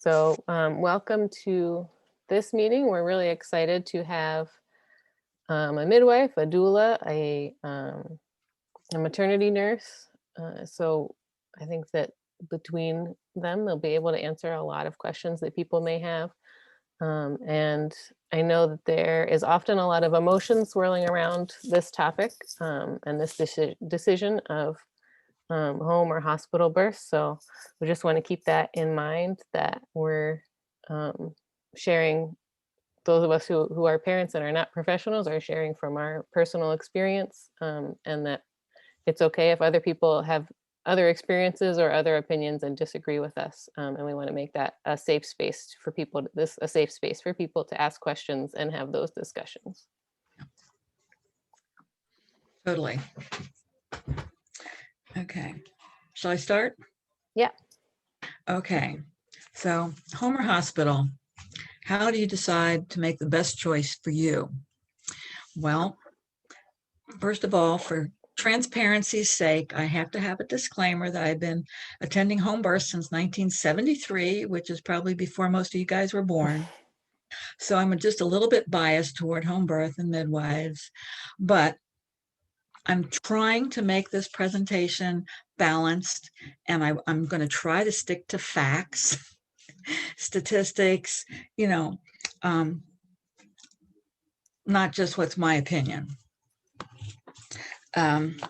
So welcome to this meeting. We're really excited to have a midwife, a doula, a maternity nurse. So I think that between them, they'll be able to answer a lot of questions that people may have. And I know that there is often a lot of emotion swirling around this topic and this decision of home or hospital birth. So we just want to keep that in mind, that we're sharing, those of us who are parents and are not professionals are sharing from our personal experience, and that it's okay if other people have other experiences or other opinions and disagree with us. And we want to make that a safe space for people, a safe space for people to ask questions and have those discussions. Totally. Okay. Shall I start? Yeah. Okay. So, home or hospital, how do you decide to make the best choice for you? Well, first of all, for transparency's sake, I have to have a disclaimer that I've been attending home births since 1973, which is probably before most of you guys were born. So I'm just a little bit biased toward home birth and midwives, but I'm trying to make this presentation balanced, and I'm going to try to stick to facts, statistics, not just what's my opinion. And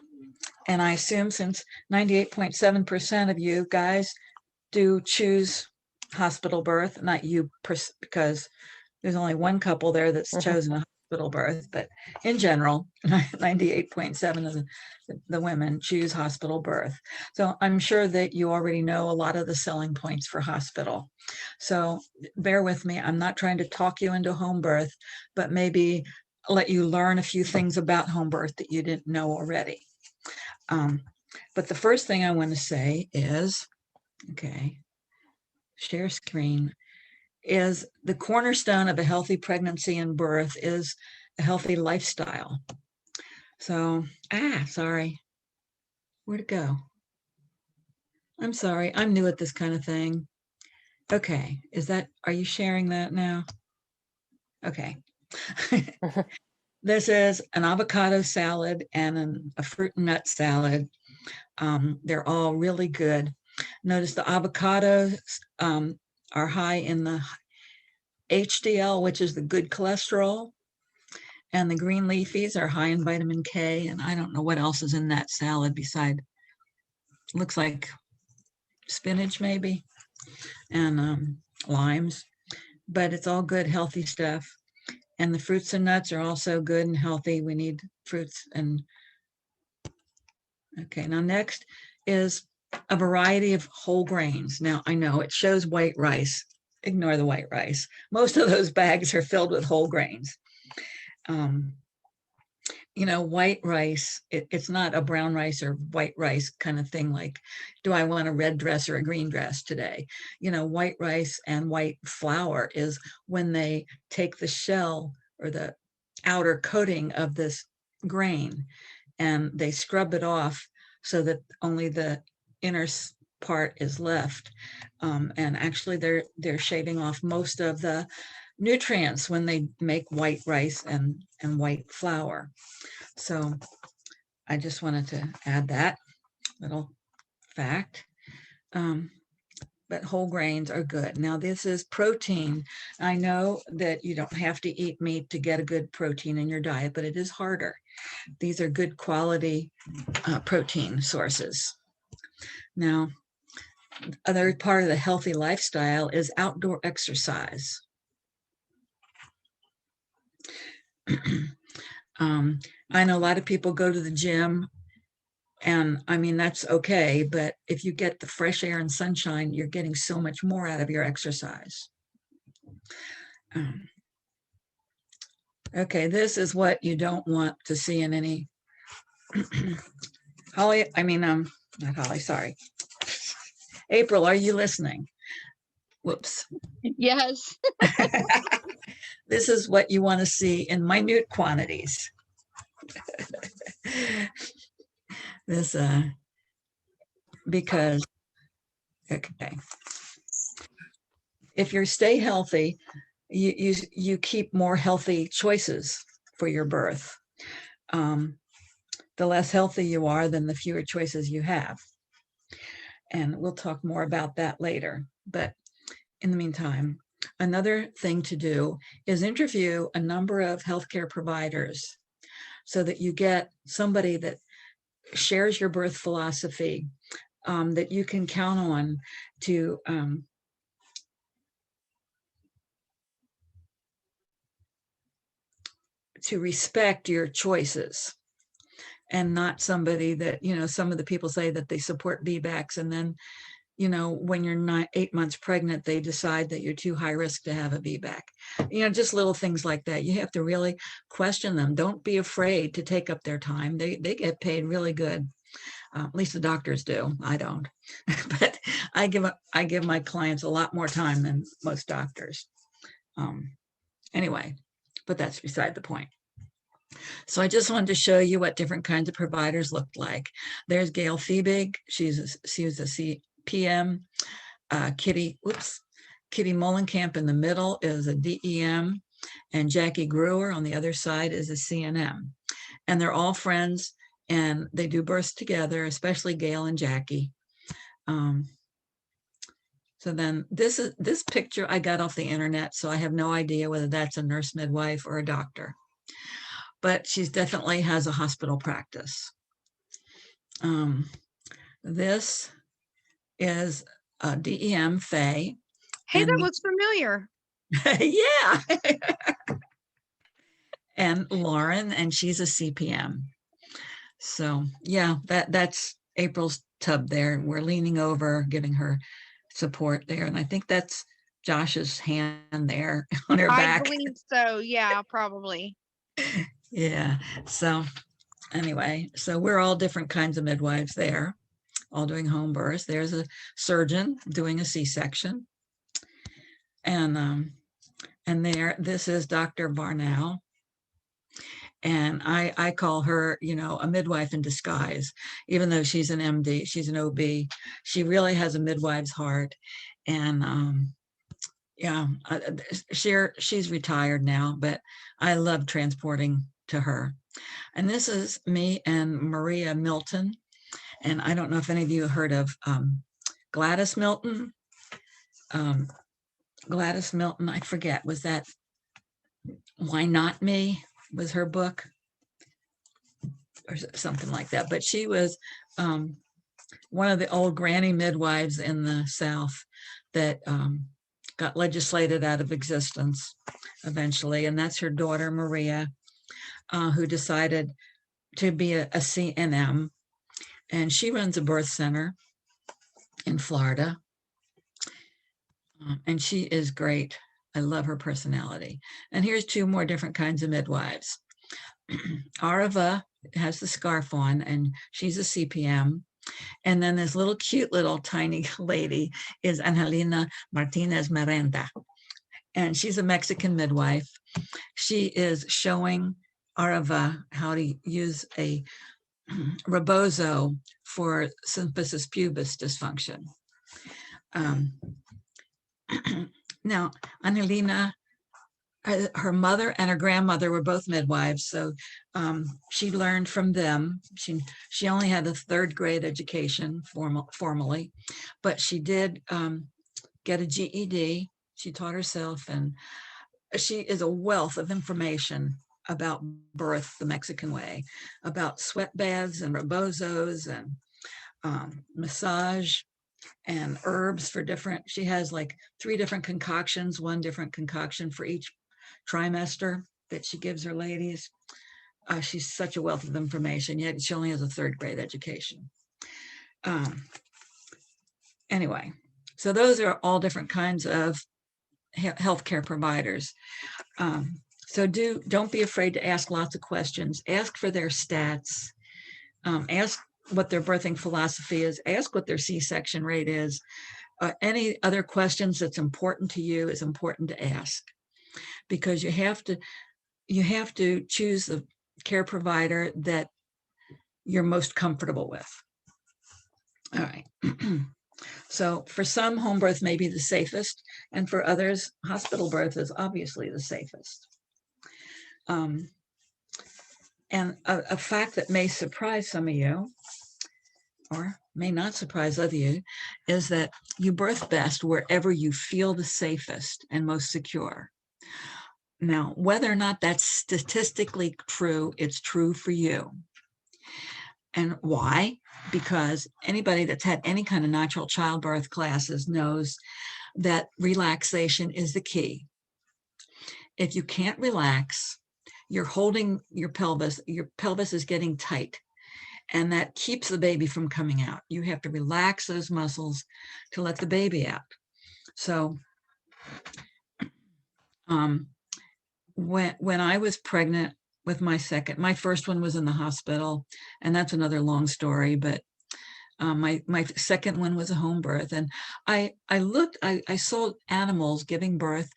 I assume since 98.7% of you guys do choose hospital birth, not you, because there's only one couple there that's chosen a hospital birth, but in general, 98.7 of the women choose hospital birth. So I'm sure that you already know a lot of the selling points for hospital. So bear with me. I'm not trying to talk you into home birth, but maybe let you learn a few things about home birth that you didn't know already. But the first thing I want to say is, okay, share screen, is the cornerstone of a healthy pregnancy and birth is a healthy lifestyle. So, sorry, where'd it go? I'm sorry, I'm new at this kind of thing. Okay, are you sharing that now? Okay. This is an avocado salad and a fruit and nut salad. They're all really good. Notice the avocados are high in the HDL, which is the good cholesterol, and the green leafies are high in vitamin K, and I don't know what else is in that salad beside, looks like spinach maybe, and limes, but it's all good, healthy stuff. And the fruits and nuts are also good and healthy. We need fruits and, okay, now next is a variety of whole grains. Now I know it shows white rice. Ignore the white rice. Most of those bags are filled with whole grains. White rice, it's not a brown rice or white rice kind of thing, like, do I want a red dress or a green dress today? White rice and white flour is when they take the shell or the outer coating of this grain and they scrub it off so that only the inner part is left. And actually they're shaving off most of the nutrients when they make white rice and white flour. So I just wanted to add that little fact. But whole grains are good. Now this is protein. I know that you don't have to eat meat to get a good protein in your diet, but it is harder. These are good quality protein sources. Now, other part of the healthy lifestyle is outdoor exercise. I know a lot of people go to the gym, and I mean, that's okay, but if you get the fresh air and sunshine, you're getting so much more out of your exercise. Okay, this is what you don't want to see in any Holly, not Holly, sorry. April, are you listening? Whoops. Yes. This is what you want to see in minute quantities. This, because, okay. if you stay healthy, you keep more healthy choices for your birth. The less healthy you are, then the fewer choices you have. And we'll talk more about that later. But in the meantime, another thing to do is interview a number of healthcare providers so that you get somebody that shares your birth philosophy, that you can count on to respect your choices, and not somebody that, some of the people say that they support VBACs, and then, when you're 8 months pregnant, they decide that you're too high risk to have a VBAC. Just little things like that. You have to really question them. Don't be afraid to take up their time. They get paid really good. At least the doctors do. I don't. But I give my clients a lot more time than most doctors. Anyway, but that's beside the point. So I just wanted to show you what different kinds of providers looked like. There's Gail Fiebig. She was a CPM. Kitty Molenkamp in the middle is a DEM, and Jackie Gruer on the other side is a CNM. And they're all friends, and they do births together, especially Gail and Jackie. So then this picture I got off the internet, so I have no idea whether that's a nurse midwife or a doctor, but she's definitely has a hospital practice. This is a DEM, Faye. Hey, that looks familiar. Yeah. And Lauren, and she's a CPM. So yeah, that's April's tub there. We're leaning over, giving her support there. And I think that's Josh's hand there on her back. I believe so. Yeah, probably. Yeah. So anyway, so we're all different kinds of midwives there, all doing home births. There's a surgeon doing a C-section. And this is Dr. Barnow. And I call her, a midwife in disguise, even though she's an MD, she's an OB. She really has a midwife's heart. And yeah, she's retired now, but I love transporting to her. And this is me and Maria Milton. And I don't know if any of you heard of Gladys Milton. Gladys Milton, I forget, was that Why Not Me? Was her book or something like that. But she was one of the old granny midwives in the South that got legislated out of existence eventually. And that's her daughter, Maria, who decided to be a CNM. And she runs a birth center in Florida. And she is great. I love her personality. And here's two more different kinds of midwives. Arava has the scarf on, and she's a CPM. And then this little cute little tiny lady is Angelina Martinez Miranda. And she's a Mexican midwife. She is showing Arava how to use a rebozo for symphysis pubis dysfunction. Now, Angelina, her mother and her grandmother were both midwives, so she learned from them. She only had a 3rd grade education formally, but she did get a GED. She taught herself, and she is a wealth of information about birth the Mexican way, about sweat baths and rebozos and massage and herbs for different. She has like 3 different concoctions, 1 different concoction for each trimester that she gives her ladies. She's such a wealth of information, yet she only has a 3rd grade education. Anyway, so those are all different kinds of healthcare providers. So don't be afraid to ask lots of questions. Ask for their stats. Ask what their birthing philosophy is. Ask what their C-section rate is. Any other questions that's important to you is important to ask, because you have to choose the care provider that you're most comfortable with. All right. So for some, home birth may be the safest, and for others, hospital birth is obviously the safest. And a fact that may surprise some of you, or may not surprise other you, is that you birth best wherever you feel the safest and most secure. Now, whether or not that's statistically true, it's true for you. And why? Because anybody that's had any kind of natural childbirth classes knows that relaxation is the key. If you can't relax, you're holding your pelvis is getting tight, and that keeps the baby from coming out. You have to relax those muscles to let the baby out. So when I was pregnant with my first one was in the hospital, and that's another long story, but my second one was a home birth, and I saw animals giving birth,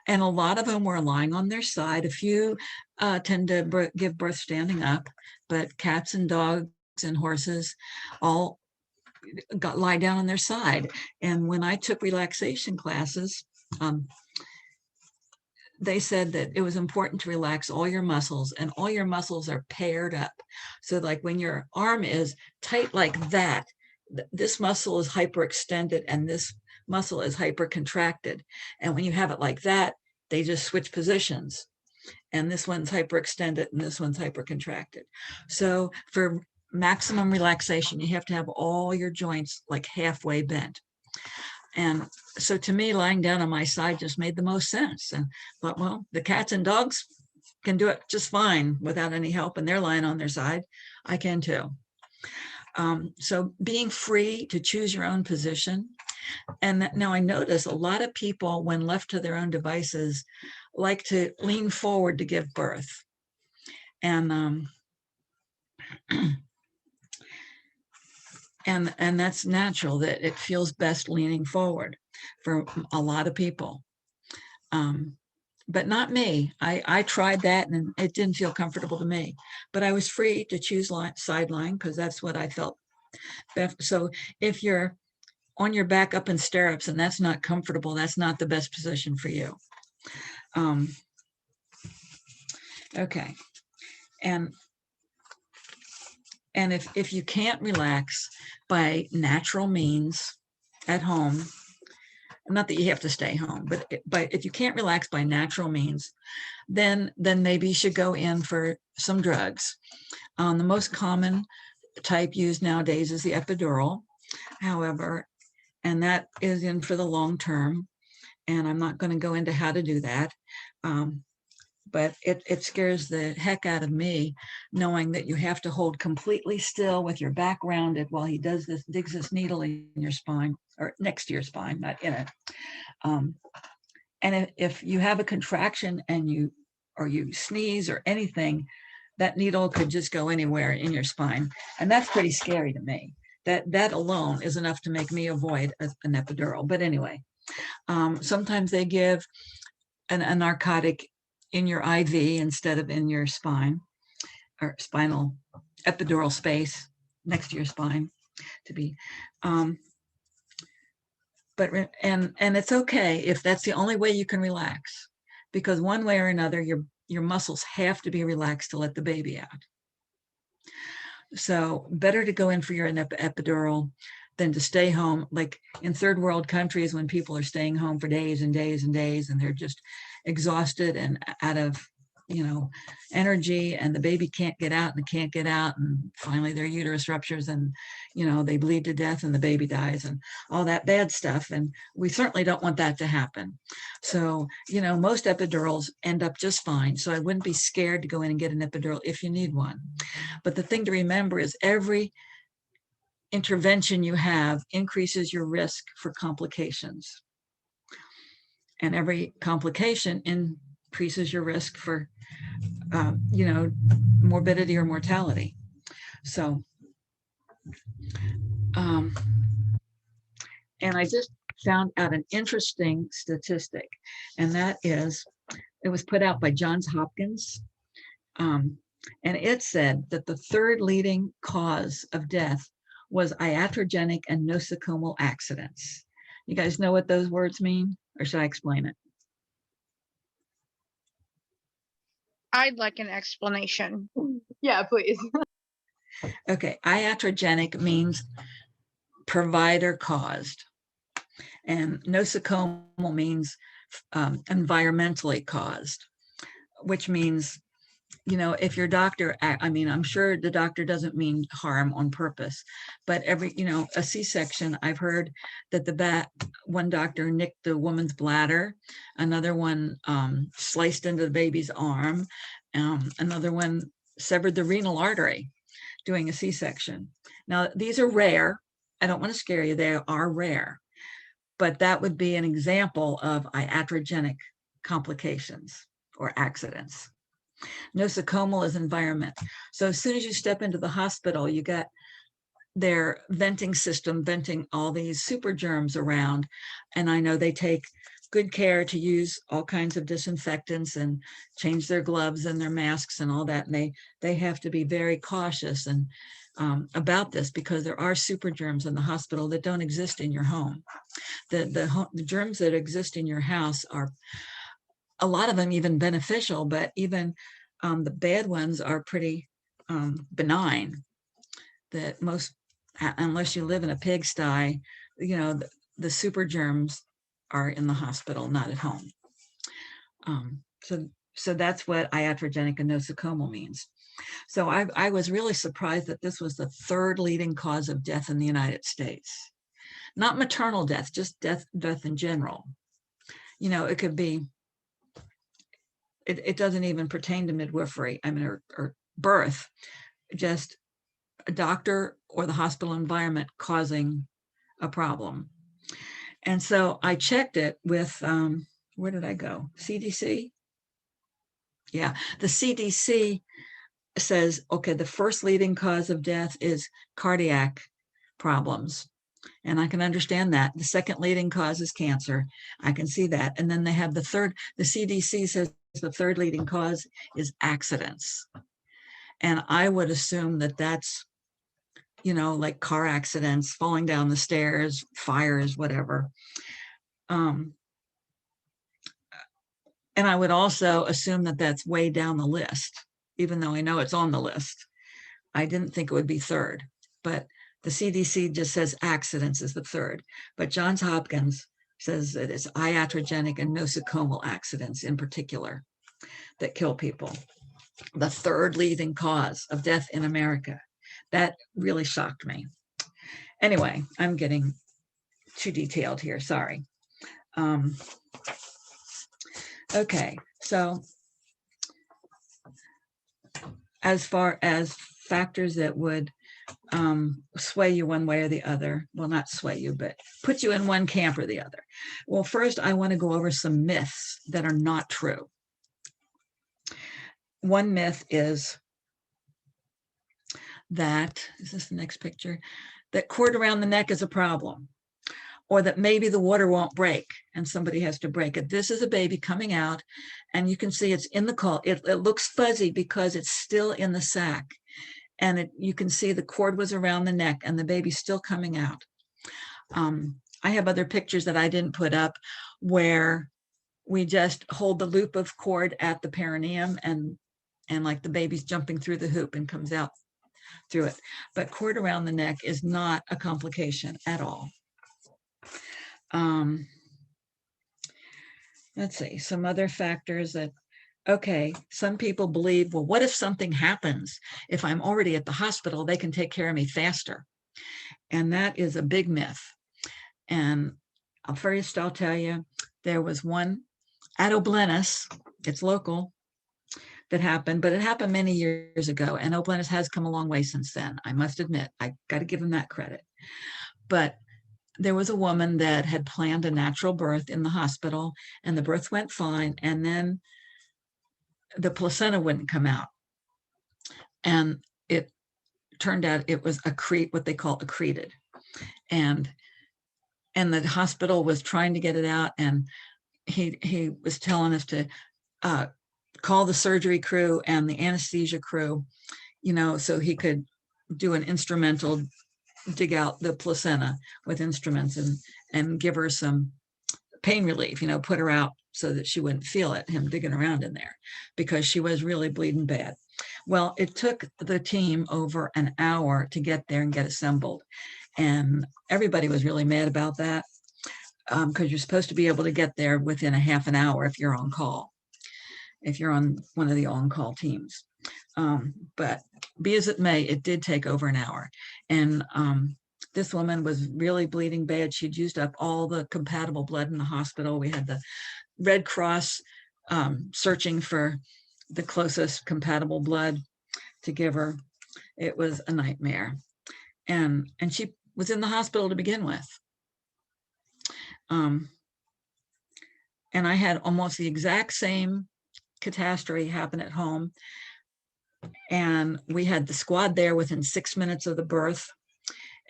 and a lot of them were lying on their side. A few tend to give birth standing up, but cats and dogs and horses all lie down on their side. And when I took relaxation classes, they said that it was important to relax all your muscles, and all your muscles are paired up. So like when your arm is tight like that, this muscle is hyperextended and this muscle is hypercontracted. And when you have it like that, they just switch positions. And this one's hyperextended and this one's hypercontracted. So for maximum relaxation, you have to have all your joints like halfway bent. And so to me, lying down on my side just made the most sense. And thought, well, the cats and dogs can do it just fine without any help, and they're lying on their side. I can too. So being free to choose your own position. And now I notice a lot of people, when left to their own devices, like to lean forward to give birth. And and that's natural, that it feels best leaning forward for a lot of people. But not me. I tried that and it didn't feel comfortable to me, but I was free to choose sideline because that's what I felt best. So if you're on your back up in stirrups and that's not comfortable, that's not the best position for you. Okay. And if you can't relax by natural means at home, not that you have to stay home, but if you can't relax by natural means, then maybe you should go in for some drugs. The most common type used nowadays is the epidural. However, and that is in for the long term, and I'm not going to go into how to do that. But it scares the heck out of me knowing that you have to hold completely still with your back rounded while he digs this needle in your spine, or next to your spine, not in it. And if you have a contraction and you sneeze or anything, that needle could just go anywhere in your spine. And that's pretty scary to me. That alone is enough to make me avoid an epidural. But anyway, sometimes they give a narcotic in your IV instead of in your spine, or spinal epidural space next to your spine to be. But it's okay if that's the only way you can relax, because one way or another, your muscles have to be relaxed to let the baby out. So better to go in for your epidural than to stay home. Like in third world countries, when people are staying home for days and days and days, and they're just exhausted and out of energy, and the baby can't get out and finally their uterus ruptures and they bleed to death and the baby dies and all that bad stuff, and we certainly don't want that to happen. So most epidurals end up just fine, so I wouldn't be scared to go in and get an epidural if you need one. But the thing to remember is every intervention you have increases your risk for complications, and every complication increases your risk for morbidity or mortality. So and I just found out an interesting statistic, and that is, it was put out by Johns Hopkins, and it said that the third leading cause of death was iatrogenic and nosocomial accidents. You guys know what those words mean, or should I explain it? I'd like an explanation. Yeah, please. Okay, iatrogenic means provider caused, and nosocomial means environmentally caused, which means, you know, if your doctor, I mean, I'm sure the doctor doesn't mean harm on purpose, but every, you know, a C-section, I've heard that one doctor nicked the woman's bladder, another one sliced into the baby's arm, another one severed the renal artery doing a C-section. Now, these are rare. I don't want to scare you, they are rare, but that would be an example of iatrogenic complications or accidents. Nosocomial is environment. So as soon as you step into the hospital, you got their venting system venting all these super germs around. And I know they take good care to use all kinds of disinfectants and change their gloves and their masks and all that. And they have to be very cautious and about this, because there are super germs in the hospital that don't exist in your home. The germs that exist in your house are, a lot of them even beneficial, but even the bad ones are pretty benign. That most, unless you live in a pigsty, you know, the super germs are in the hospital, not at home. So that's what iatrogenic and nosocomial means. So I was really surprised that this was the third leading cause of death in the United States. Not maternal death, just death in general. You know, it could be, it doesn't even pertain to midwifery, I mean, or birth, just a doctor or the hospital environment causing a problem. And so I checked it with, where did I go? CDC? Yeah, the CDC says, okay, the first leading cause of death is cardiac problems. And I can understand that. The second leading cause is cancer. I can see that. And then they have the third, the CDC says the third leading cause is accidents. And I would assume that that's, you know, like car accidents, falling down the stairs, fires, whatever. And I would also assume that that's way down the list, even though I know it's on the list. I didn't think it would be third, but the CDC just says accidents is the third. But Johns Hopkins says that it's iatrogenic and nosocomial accidents in particular that kill people. The third leading cause of death in America. That really shocked me. Anyway, I'm getting too detailed here, sorry. Okay, so as far as factors that would sway you one way or the other, well, not sway you, but put you in one camp or the other. Well, first, I want to go over some myths that are not true. One myth is that, is this the next picture? That cord around the neck is a problem, or that maybe the water won't break and somebody has to break it. This is a baby coming out, and you can see it's in the col. It looks fuzzy because it's still in the sac, and you can see the cord was around the neck and the baby's still coming out. I have other pictures that I didn't put up where we just hold the loop of cord at the perineum and like the baby's jumping through the hoop and comes out through it. But cord around the neck is not a complication at all. Let's see, some other factors that, okay, some people believe, well, what if something happens? If I'm already at the hospital, they can take care of me faster. And that is a big myth. And first I'll tell you, there was one at Oblenis, it's local, that happened, but it happened many years ago. And Oblenis has come a long way since then. I must admit, I got to give them that credit. But there was a woman that had planned a natural birth in the hospital, and the birth went fine. And then the placenta wouldn't come out. And it turned out it was what they call accreted. And the hospital was trying to get it out. And he was telling us to call the surgery crew and the anesthesia crew, you know, so he could do an instrumental dig out the placenta with instruments and give her some pain relief, put her out so that she wouldn't feel it, him digging around in there, because she was really bleeding bad. Well, it took the team over an hour to get there and get assembled. And everybody was really mad about that, because you're supposed to be able to get there within a half an hour if you're on call, if you're on one of the on-call teams. But be as it may, it did take over an hour. And this woman was really bleeding bad. She'd used up all the compatible blood in the hospital. We had the Red Cross searching for the closest compatible blood to give her. It was a nightmare. And she was in the hospital to begin with. And I had almost the exact same catastrophe happen at home. And we had the squad there within 6 minutes of the birth.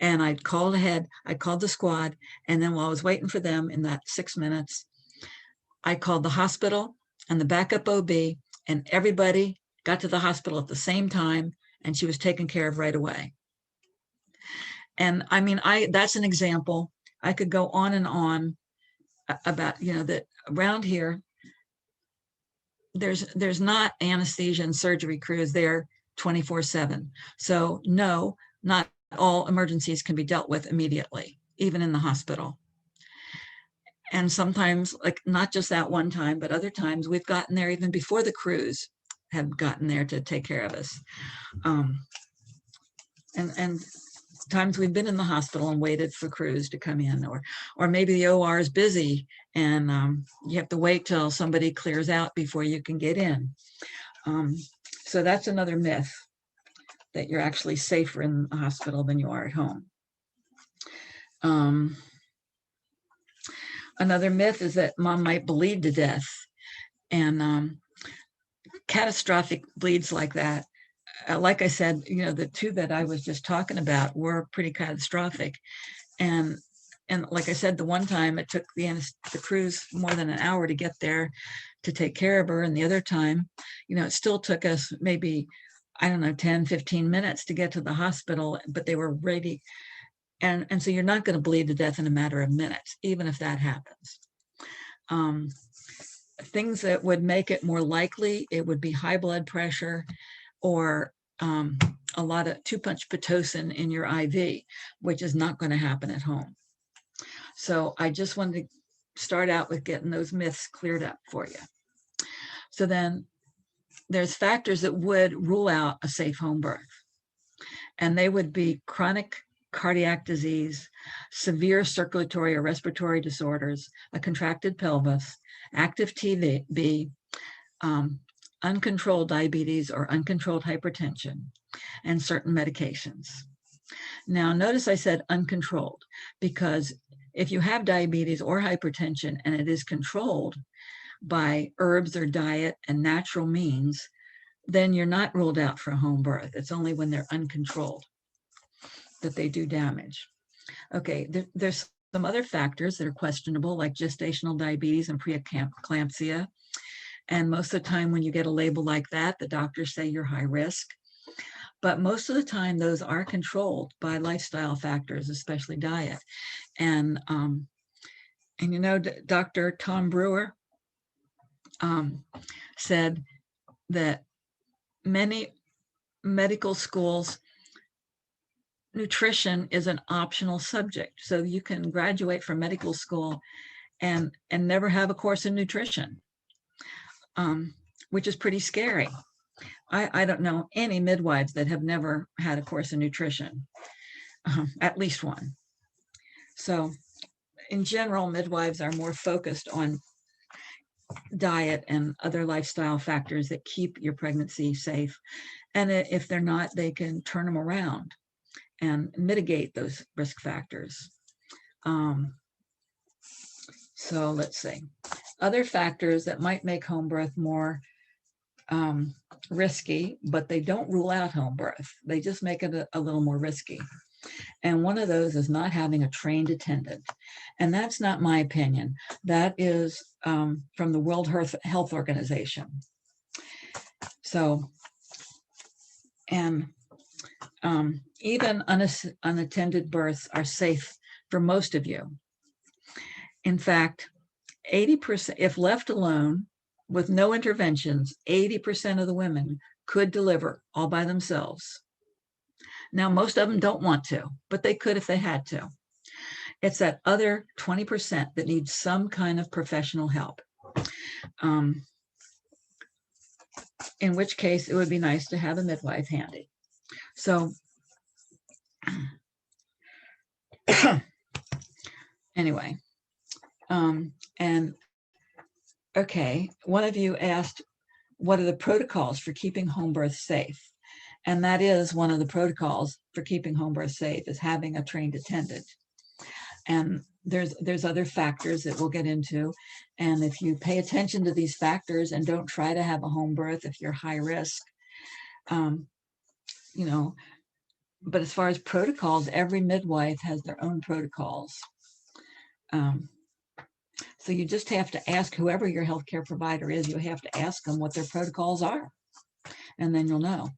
And I'd called ahead, I called the squad. And then while I was waiting for them in that 6 minutes, I called the hospital and the backup OB, and everybody got to the hospital at the same time, and she was taken care of right away. And I mean, that's an example. I could go on and on about, that around here, there's not anesthesia and surgery crews there 24/7. So no, not all emergencies can be dealt with immediately, even in the hospital. And sometimes, like not just that one time, but other times we've gotten there even before the crews have gotten there to take care of us. And times we've been in the hospital and waited for crews to come in, or maybe the OR is busy and you have to wait till somebody clears out before you can get in. So that's another myth, that you're actually safer in the hospital than you are at home. Another myth is that mom might bleed to death, and catastrophic bleeds like that. Like I said, the two that I was just talking about were pretty catastrophic. And like I said, the one time it took the crews more than an hour to get there to take care of her. And the other time, it still took us maybe, 10, 15 minutes to get to the hospital, but they were ready. And so you're not going to bleed to death in a matter of minutes, even if that happens. Things that would make it more likely, it would be high blood pressure, or a lot of 2-punch Pitocin in your IV, which is not going to happen at home. So I just wanted to start out with getting those myths cleared up for you. So then there's factors that would rule out a safe home birth. And they would be chronic cardiac disease, severe circulatory or respiratory disorders, a contracted pelvis, active TB, uncontrolled diabetes or uncontrolled hypertension, and certain medications. Now, notice I said uncontrolled, because if you have diabetes or hypertension and it is controlled by herbs or diet and natural means, then you're not ruled out for a home birth. It's only when they're uncontrolled that they do damage. Okay, there's some other factors that are questionable, like gestational diabetes and pre-eclampsia. And most of the time when you get a label like that, the doctors say you're high risk. But most of the time, those are controlled by lifestyle factors, especially diet. And Dr. Tom Brewer said that many medical schools, nutrition is an optional subject. So you can graduate from medical school and never have a course in nutrition, which is pretty scary. I don't know any midwives that have never had a course in nutrition, at least one. So in general, midwives are more focused on diet and other lifestyle factors that keep your pregnancy safe. And if they're not, they can turn them around and mitigate those risk factors. So let's see. Other factors that might make home birth more risky, but they don't rule out home birth. They just make it a little more risky. And one of those is not having a trained attendant. And that's not my opinion. That is from the World Health Organization. So, and Even unattended births are safe for most of you. In fact, 80%, if left alone with no interventions, 80% of the women could deliver all by themselves. Now, most of them don't want to, but they could if they had to. It's that other 20% that needs some kind of professional help. In which case it would be nice to have a midwife handy. So anyway, and okay, one of you asked, what are the protocols for keeping home birth safe? And that is one of the protocols for keeping home birth safe, is having a trained attendant. And there's other factors that we'll get into. And if you pay attention to these factors and don't try to have a home birth if you're high risk, you know, but as far as protocols, every midwife has their own protocols. So you just have to ask whoever your healthcare provider is, you have to ask them what their protocols are, and then you'll know.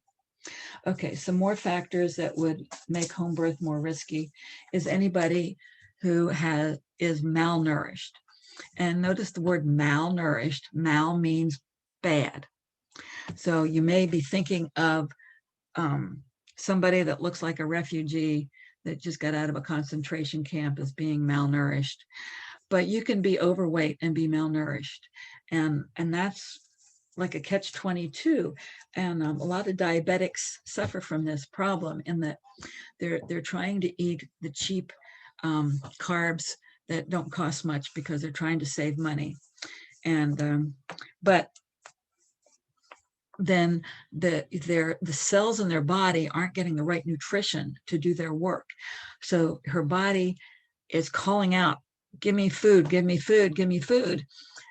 Okay, some more factors that would make home birth more risky is anybody who is malnourished. And notice the word malnourished. Mal means bad. So you may be thinking of somebody that looks like a refugee that just got out of a concentration camp as being malnourished. But you can be overweight and be malnourished. And that's like a catch-22. And a lot of diabetics suffer from this problem in that they're trying to eat the cheap carbs that don't cost much because they're trying to save money. And but then the cells in their body aren't getting the right nutrition to do their work. So her body is calling out, give me food, give me food, give me food.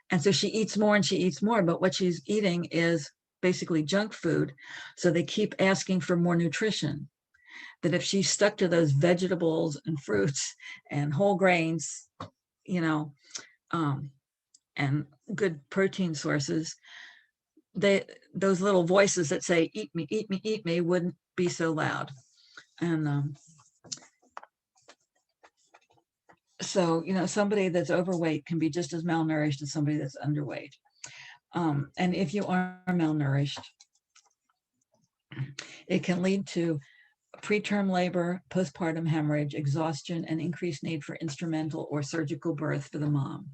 And so she eats more and she eats more, but what she's eating is basically junk food. So they keep asking for more nutrition. That if she's stuck to those vegetables and fruits and whole grains, you know, and good protein sources, those little voices that say, eat me, eat me, eat me, wouldn't be so loud. And so, you know, somebody that's overweight can be just as malnourished as somebody that's underweight. And if you are malnourished, it can lead to preterm labor, postpartum hemorrhage, exhaustion, and increased need for instrumental or surgical birth for the mom.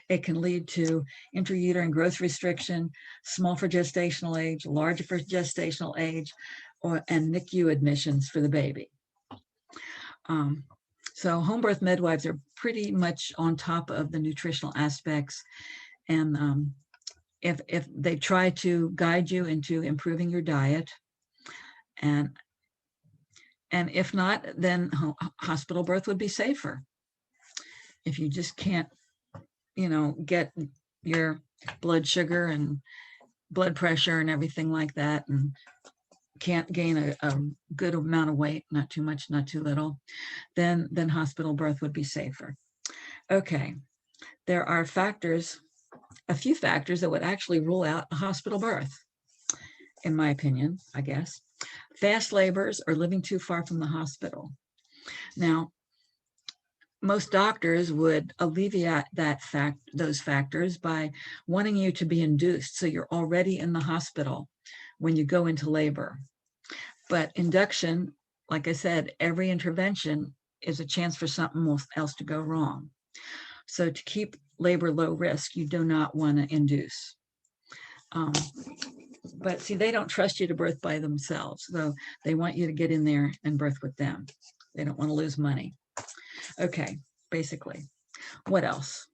It can lead to intrauterine growth restriction, small for gestational age, large for gestational age, and NICU admissions for the baby. So home birth midwives are pretty much on top of the nutritional aspects. And if they try to guide you into improving your diet, and if not, then hospital birth would be safer. If you just can't, you know, get your blood sugar and blood pressure and everything like that, and can't gain a good amount of weight, not too much, not too little, then hospital birth would be safer. Okay, there are factors, a few factors that would actually rule out a hospital birth, in my opinion, I guess. Fast labors or living too far from the hospital. Now, most doctors would alleviate those factors by wanting you to be induced, so you're already in the hospital when you go into labor. But induction, like I said, every intervention is a chance for something else to go wrong. So to keep labor low risk, you do not want to induce. But see, they don't trust you to birth by themselves, so they want you to get in there and birth with them. They don't want to lose money. Okay, basically. What else?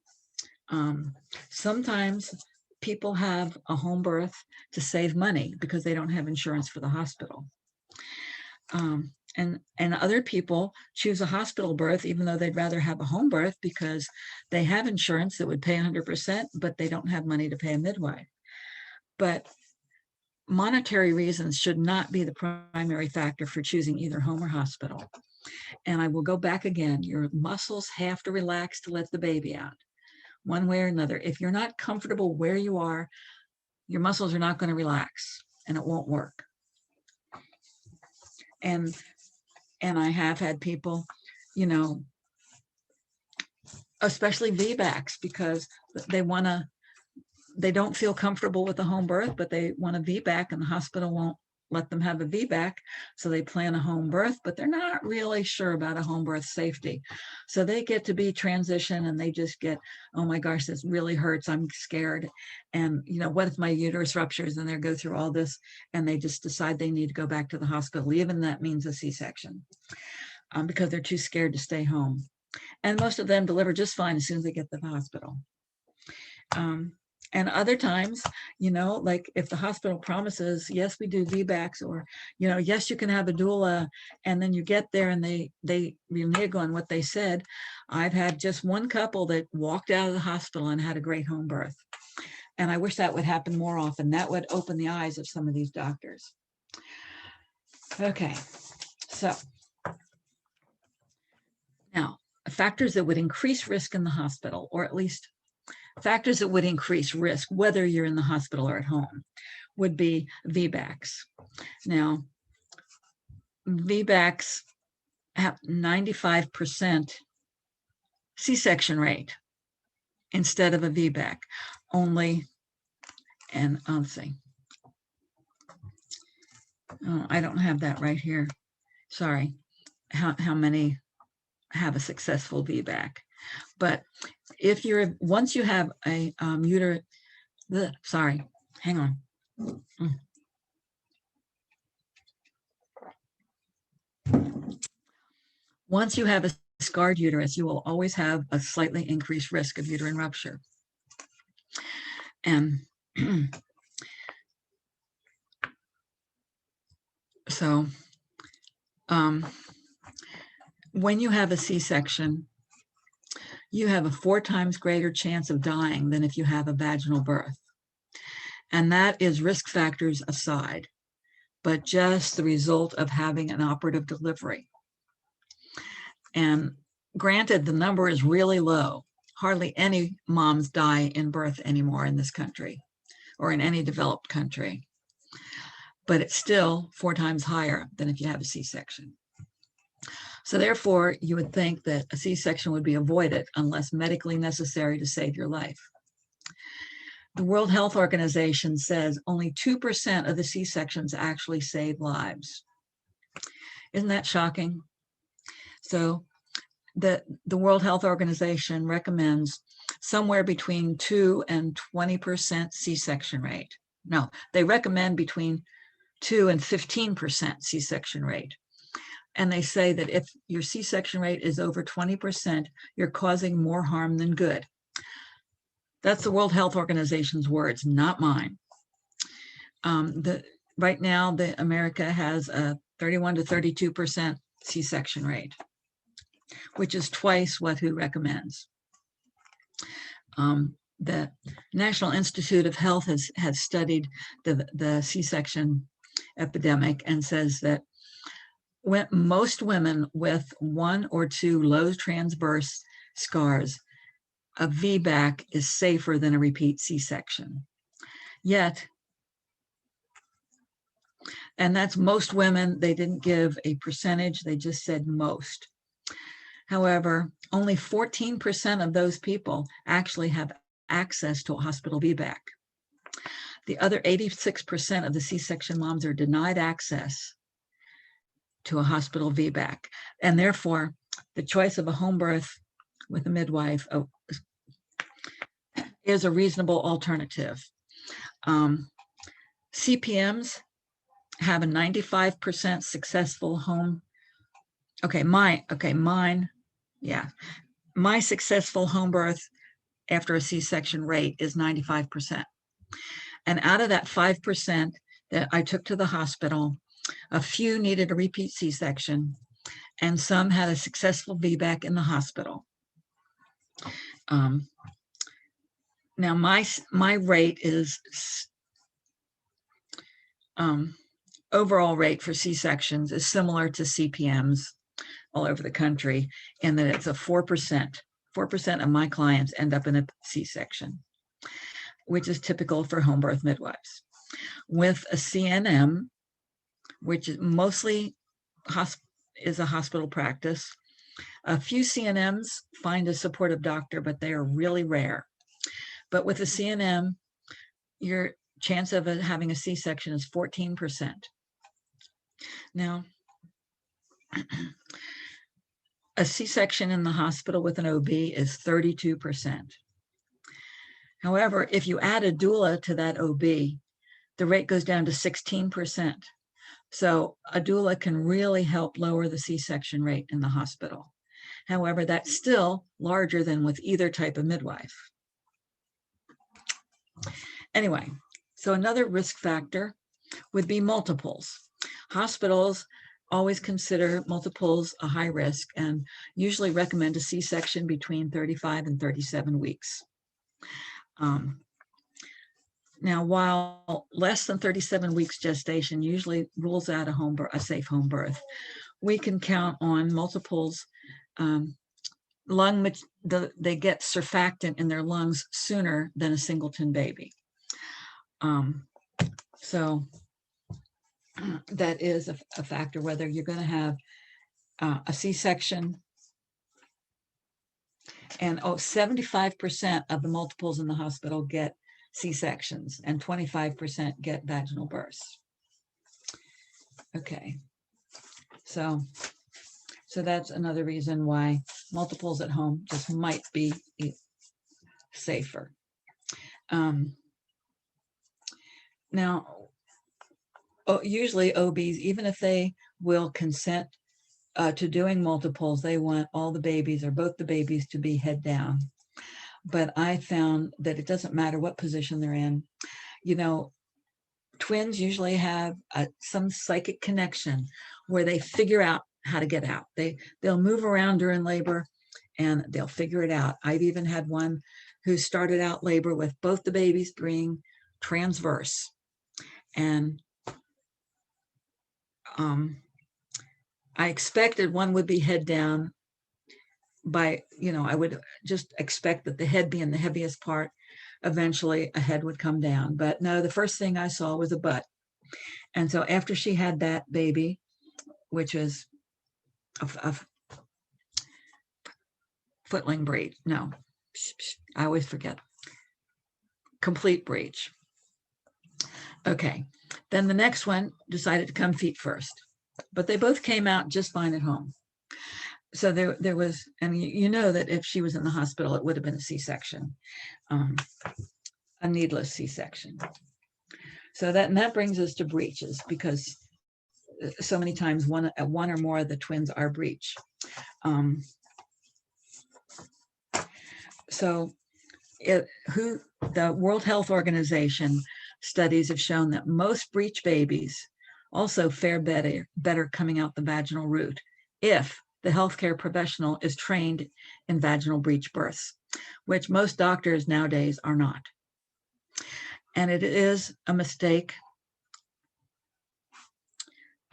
Sometimes people have a home birth to save money because they don't have insurance for the hospital. And other people choose a hospital birth even though they'd rather have a home birth because they have insurance that would pay 100%, but they don't have money to pay a midwife. But monetary reasons should not be the primary factor for choosing either home or hospital. And I will go back again. Your muscles have to relax to let the baby out, one way or another. If you're not comfortable where you are, your muscles are not going to relax and it won't work. And I have had people, you know, especially VBACs, because they don't feel comfortable with the home birth, but they want a VBAC, and the hospital won't let them have a VBAC. So they plan a home birth, but they're not really sure about a home birth safety. So they get to be transition, and they just get, oh my gosh, this really hurts. I'm scared. And, you know, what if my uterus ruptures? And they go through all this, and they just decide they need to go back to the hospital, even that means a C-section, because they're too scared to stay home. And most of them deliver just fine as soon as they get to the hospital. And other times, you know, like if the hospital promises, yes, we do VBACs, or, you know, yes, you can have a doula, and then you get there and they renege on what they said. I've had just one couple that walked out of the hospital and had a great home birth. And I wish that would happen more often. That would open the eyes of some of these doctors. Okay, so now factors that would increase risk in the hospital, or at least factors that would increase risk, whether you're in the hospital or at home, would be VBACs. Now, VBACs have 95% C-section rate instead of a VBAC. Only, and let's see. Oh, I don't have that right here. Sorry. How many have a successful VBAC? But if you're, once you have a uterus, sorry, hang on. Once you have a scarred uterus, you will always have a slightly increased risk of uterine rupture. And so when you have a C-section, you have a 4 times greater chance of dying than if you have a vaginal birth. And that is risk factors aside, but just the result of having an operative delivery. And granted, the number is really low. Hardly any moms die in birth anymore in this country or in any developed country, but it's still 4 times higher than if you have a C-section. So therefore, you would think that a C-section would be avoided unless medically necessary to save your life. The World Health Organization says only 2% of the C-sections actually save lives. Isn't that shocking? So the World Health Organization recommends somewhere between 2 and 20% C-section rate. No, they recommend between 2 and 15% C-section rate. And they say that if your C-section rate is over 20%, you're causing more harm than good. That's the World Health Organization's words, not mine. Right now, America has a 31 to 32% C-section rate, which is twice what WHO recommends. The National Institute of Health has studied the C-section epidemic and says that most women with 1 or 2 low transverse scars, a VBAC is safer than a repeat C-section. Yet, and that's most women, they didn't give a percentage, they just said most. However, only 14% of those people actually have access to a hospital VBAC. The other 86% of the C-section moms are denied access to a hospital VBAC, and therefore the choice of a home birth with a midwife is a reasonable alternative. CPMs have a 95% successful home. My successful home birth after a C-section rate is 95%. And out of that 5% that I took to the hospital, a few needed a repeat C-section, and some had a successful VBAC in the hospital. Now my rate is overall rate for C-sections is similar to CPMs all over the country, in that it's a 4%. 4% of my clients end up in a C-section, which is typical for home birth midwives. With a CNM, which is mostly is a hospital practice. A few CNMs find a supportive doctor, but they are really rare. But with a CNM, your chance of having a C-section is 14%. Now, a C-section in the hospital with an OB is 32%. However, if you add a doula to that OB, the rate goes down to 16%. So a doula can really help lower the C-section rate in the hospital. However, that's still larger than with either type of midwife. Anyway, so another risk factor would be multiples. Hospitals always consider multiples a high risk and usually recommend a C-section between 35 and 37 weeks. Now, while less than 37 weeks gestation usually rules out a safe home birth, we can count on multiples. They get surfactant in their lungs sooner than a singleton baby. So that is a factor, whether you're going to have a C-section. And 75% of the multiples in the hospital get C-sections and 25% get vaginal births. Okay, so that's another reason why multiples at home just might be safer. Now, usually OBs, even if they will consent to doing multiples, they want all the babies or both the babies to be head down. But I found that it doesn't matter what position they're in. You know, twins usually have some psychic connection where they figure out how to get out. They'll move around during labor and they'll figure it out. I've even had one who started out labor with both the babies being transverse. And I expected one would be head down by, I would just expect that the head being the heaviest part, eventually a head would come down. But no, the first thing I saw was a butt. And so after she had that baby, which is a footling breech, no, I always forget, complete breech. Okay, then the next one decided to come feet first, but they both came out just fine at home. So there was, and you know that if she was in the hospital, it would have been a C-section, a needless C-section. So that brings us to breeches, because so many times one or more of the twins are breech. The World Health Organization studies have shown that most breech babies also fare better coming out the vaginal route if the healthcare professional is trained in vaginal breech births, which most doctors nowadays are not. And it is a mistake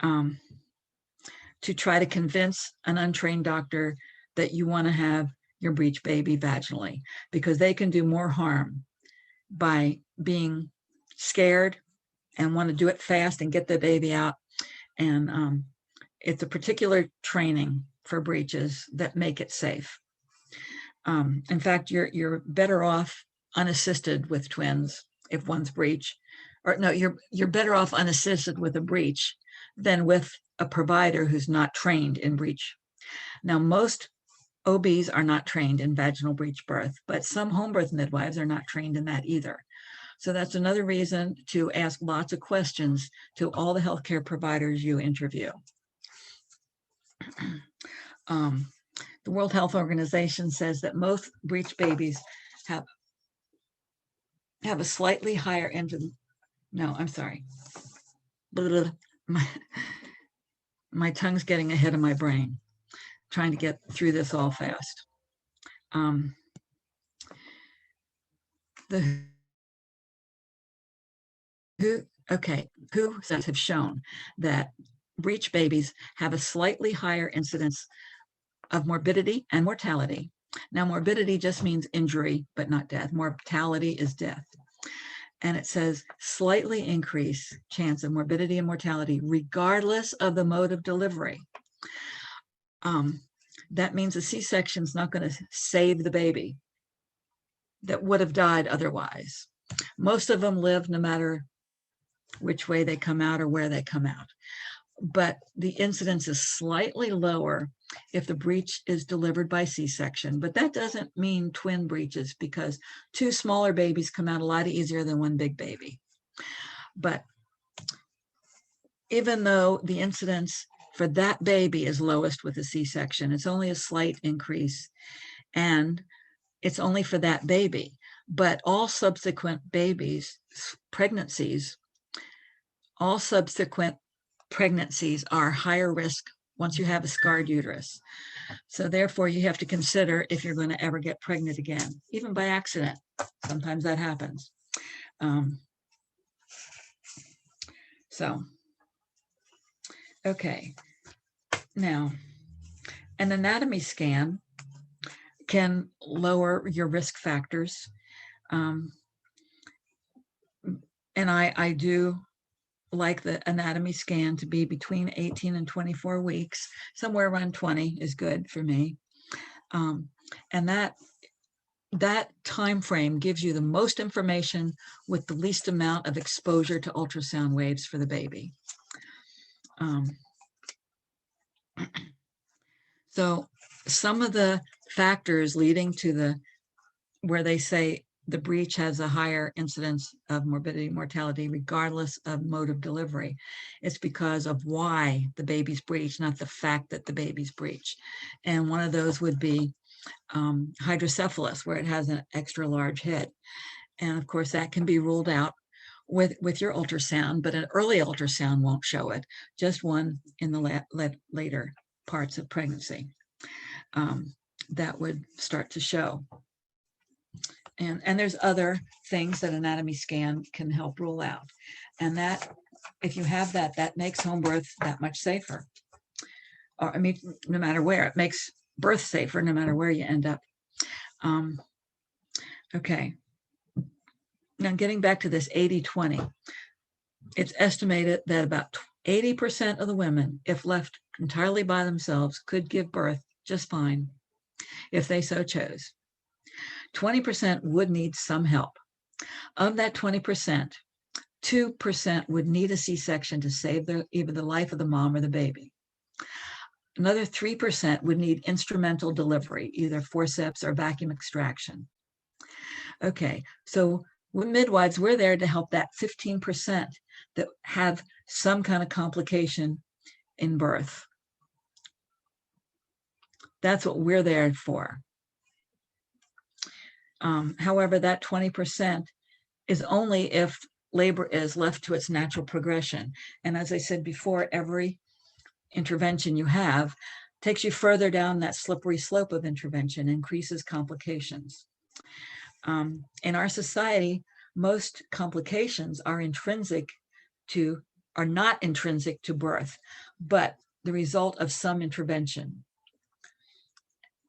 to try to convince an untrained doctor that you want to have your breech baby vaginally, because they can do more harm by being scared and want to do it fast and get the baby out. And it's a particular training for breeches that make it safe. In fact, you're better off unassisted with twins if one's breech, or no, you're better off unassisted with a breech than with a provider who's not trained in breech. Now, most OBs are not trained in vaginal breech birth, but some home birth midwives are not trained in that either. So that's another reason to ask lots of questions to all the healthcare providers you interview. The World Health Organization says that most breech babies have a slightly higher my tongue's getting ahead of my brain, trying to get through this all fast. WHO studies have shown that breech babies have a slightly higher incidence of morbidity and mortality. Now, morbidity just means injury, but not death. Mortality is death. And it says slightly increase chance of morbidity and mortality regardless of the mode of delivery. That means a C-section is not going to save the baby that would have died otherwise. Most of them live no matter which way they come out or where they come out. But the incidence is slightly lower if the breech is delivered by C-section, but that doesn't mean twin breeches, because two smaller babies come out a lot easier than one big baby. But even though the incidence for that baby is lowest with a C-section, it's only a slight increase, and it's only for that baby. But all subsequent pregnancies are higher risk once you have a scarred uterus. So therefore, you have to consider if you're going to ever get pregnant again, even by accident. Sometimes that happens. Okay. Now, an anatomy scan can lower your risk factors. And I do like the anatomy scan to be between 18 and 24 weeks. Somewhere around 20 is good for me. And that time frame gives you the most information with the least amount of exposure to ultrasound waves for the baby. So some of the factors leading to where they say the breech has a higher incidence of morbidity, mortality, regardless of mode of delivery, it's because of why the baby's breech, not the fact that the baby's breech. And one of those would be hydrocephalus, where it has an extra large head. And of course, that can be ruled out with your ultrasound, but an early ultrasound won't show it, just one in the later parts of pregnancy that would start to show. And there's other things that anatomy scan can help rule out. And that, if you have that, that makes home birth that much safer. Or, I mean, no matter where, it makes birth safer no matter where you end up. Okay. Now getting back to this 80-20, it's estimated that about 80% of the women, if left entirely by themselves, could give birth just fine if they so chose. 20% would need some help. Of that 20%, 2% would need a C-section to save either the life of the mom or the baby. Another 3% would need instrumental delivery, either forceps or vacuum extraction. Okay, so with midwives, we're there to help that 15% that have some kind of complication in birth. That's what we're there for. However, that 20% is only if labor is left to its natural progression. And as I said before, every intervention you have takes you further down that slippery slope of intervention, increases complications. In our society, most complications are not intrinsic to birth, but the result of some intervention.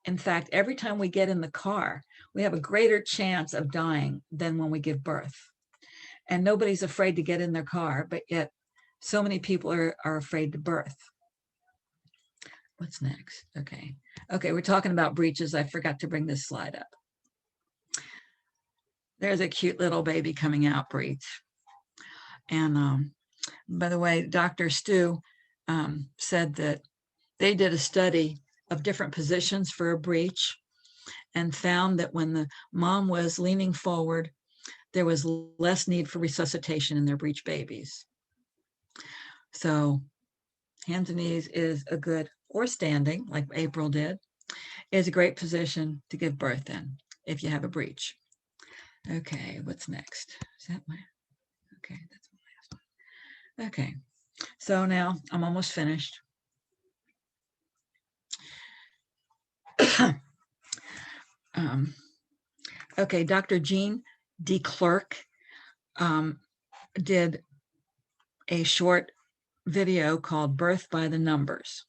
In fact, every time we get in the car, we have a greater chance of dying than when we give birth. And nobody's afraid to get in their car, but yet so many people are afraid to birth. What's next? Okay, we're talking about breeches. I forgot to bring this slide up. There's a cute little baby coming out breech. And by the way, Dr. Stu said that they did a study of different positions for a breech and found that when the mom was leaning forward, there was less need for resuscitation in their breech babies. So hands and knees is a good, or standing, like April did, is a great position to give birth in if you have a breech. Okay, what's next? Is that my, okay, that's my last one. Okay, so now I'm almost finished. Okay, Dr. Jean D. Clerk did a short video called Birth by the Numbers,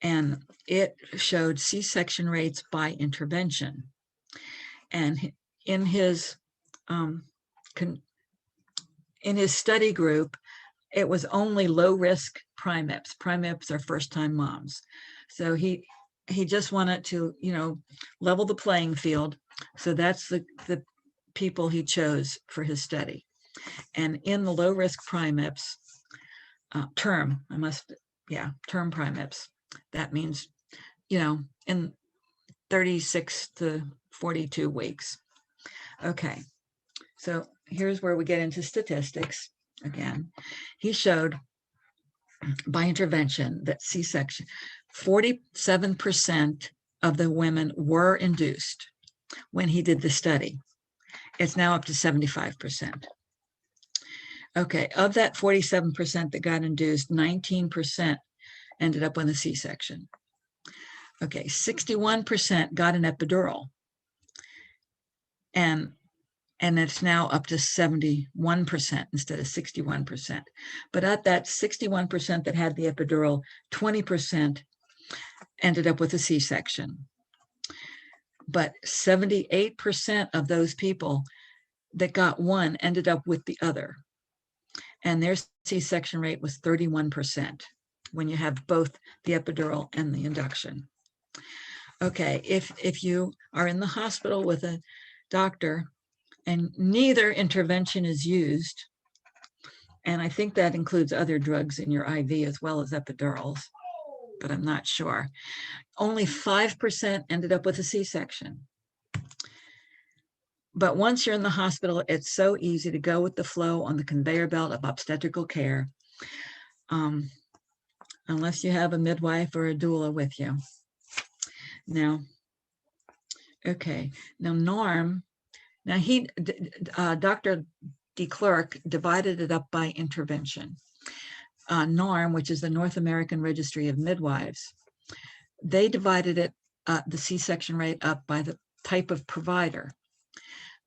and it showed C-section rates by intervention. And in his in his study group, it was only low risk primips. Primips are first time moms. So he just wanted to, level the playing field. So that's the people he chose for his study. And in the low risk primips, term primips, that means, in 36 to 42 weeks. Okay, so here's where we get into statistics again. He showed by intervention that C-section, 47% of the women were induced when he did the study. It's now up to 75%. Okay, of that 47% that got induced, 19% ended up with a C-section. Okay, 61% got an epidural. And it's now up to 71% instead of 61%. But at that 61% that had the epidural, 20% ended up with a C-section. But 78% of those people that got one ended up with the other. And their C-section rate was 31% when you have both the epidural and the induction. Okay, if you are in the hospital with a doctor and neither intervention is used, and I think that includes other drugs in your IV as well as epidurals, but I'm not sure. Only 5% ended up with a C-section. But once you're in the hospital, it's so easy to go with the flow on the conveyor belt of obstetrical care, unless you have a midwife or a doula with you. Now, okay, now NARM, now Dr. DeClercq divided it up by intervention. NARM, which is the North American Registry of Midwives, they divided it, the C-section rate up by the type of provider.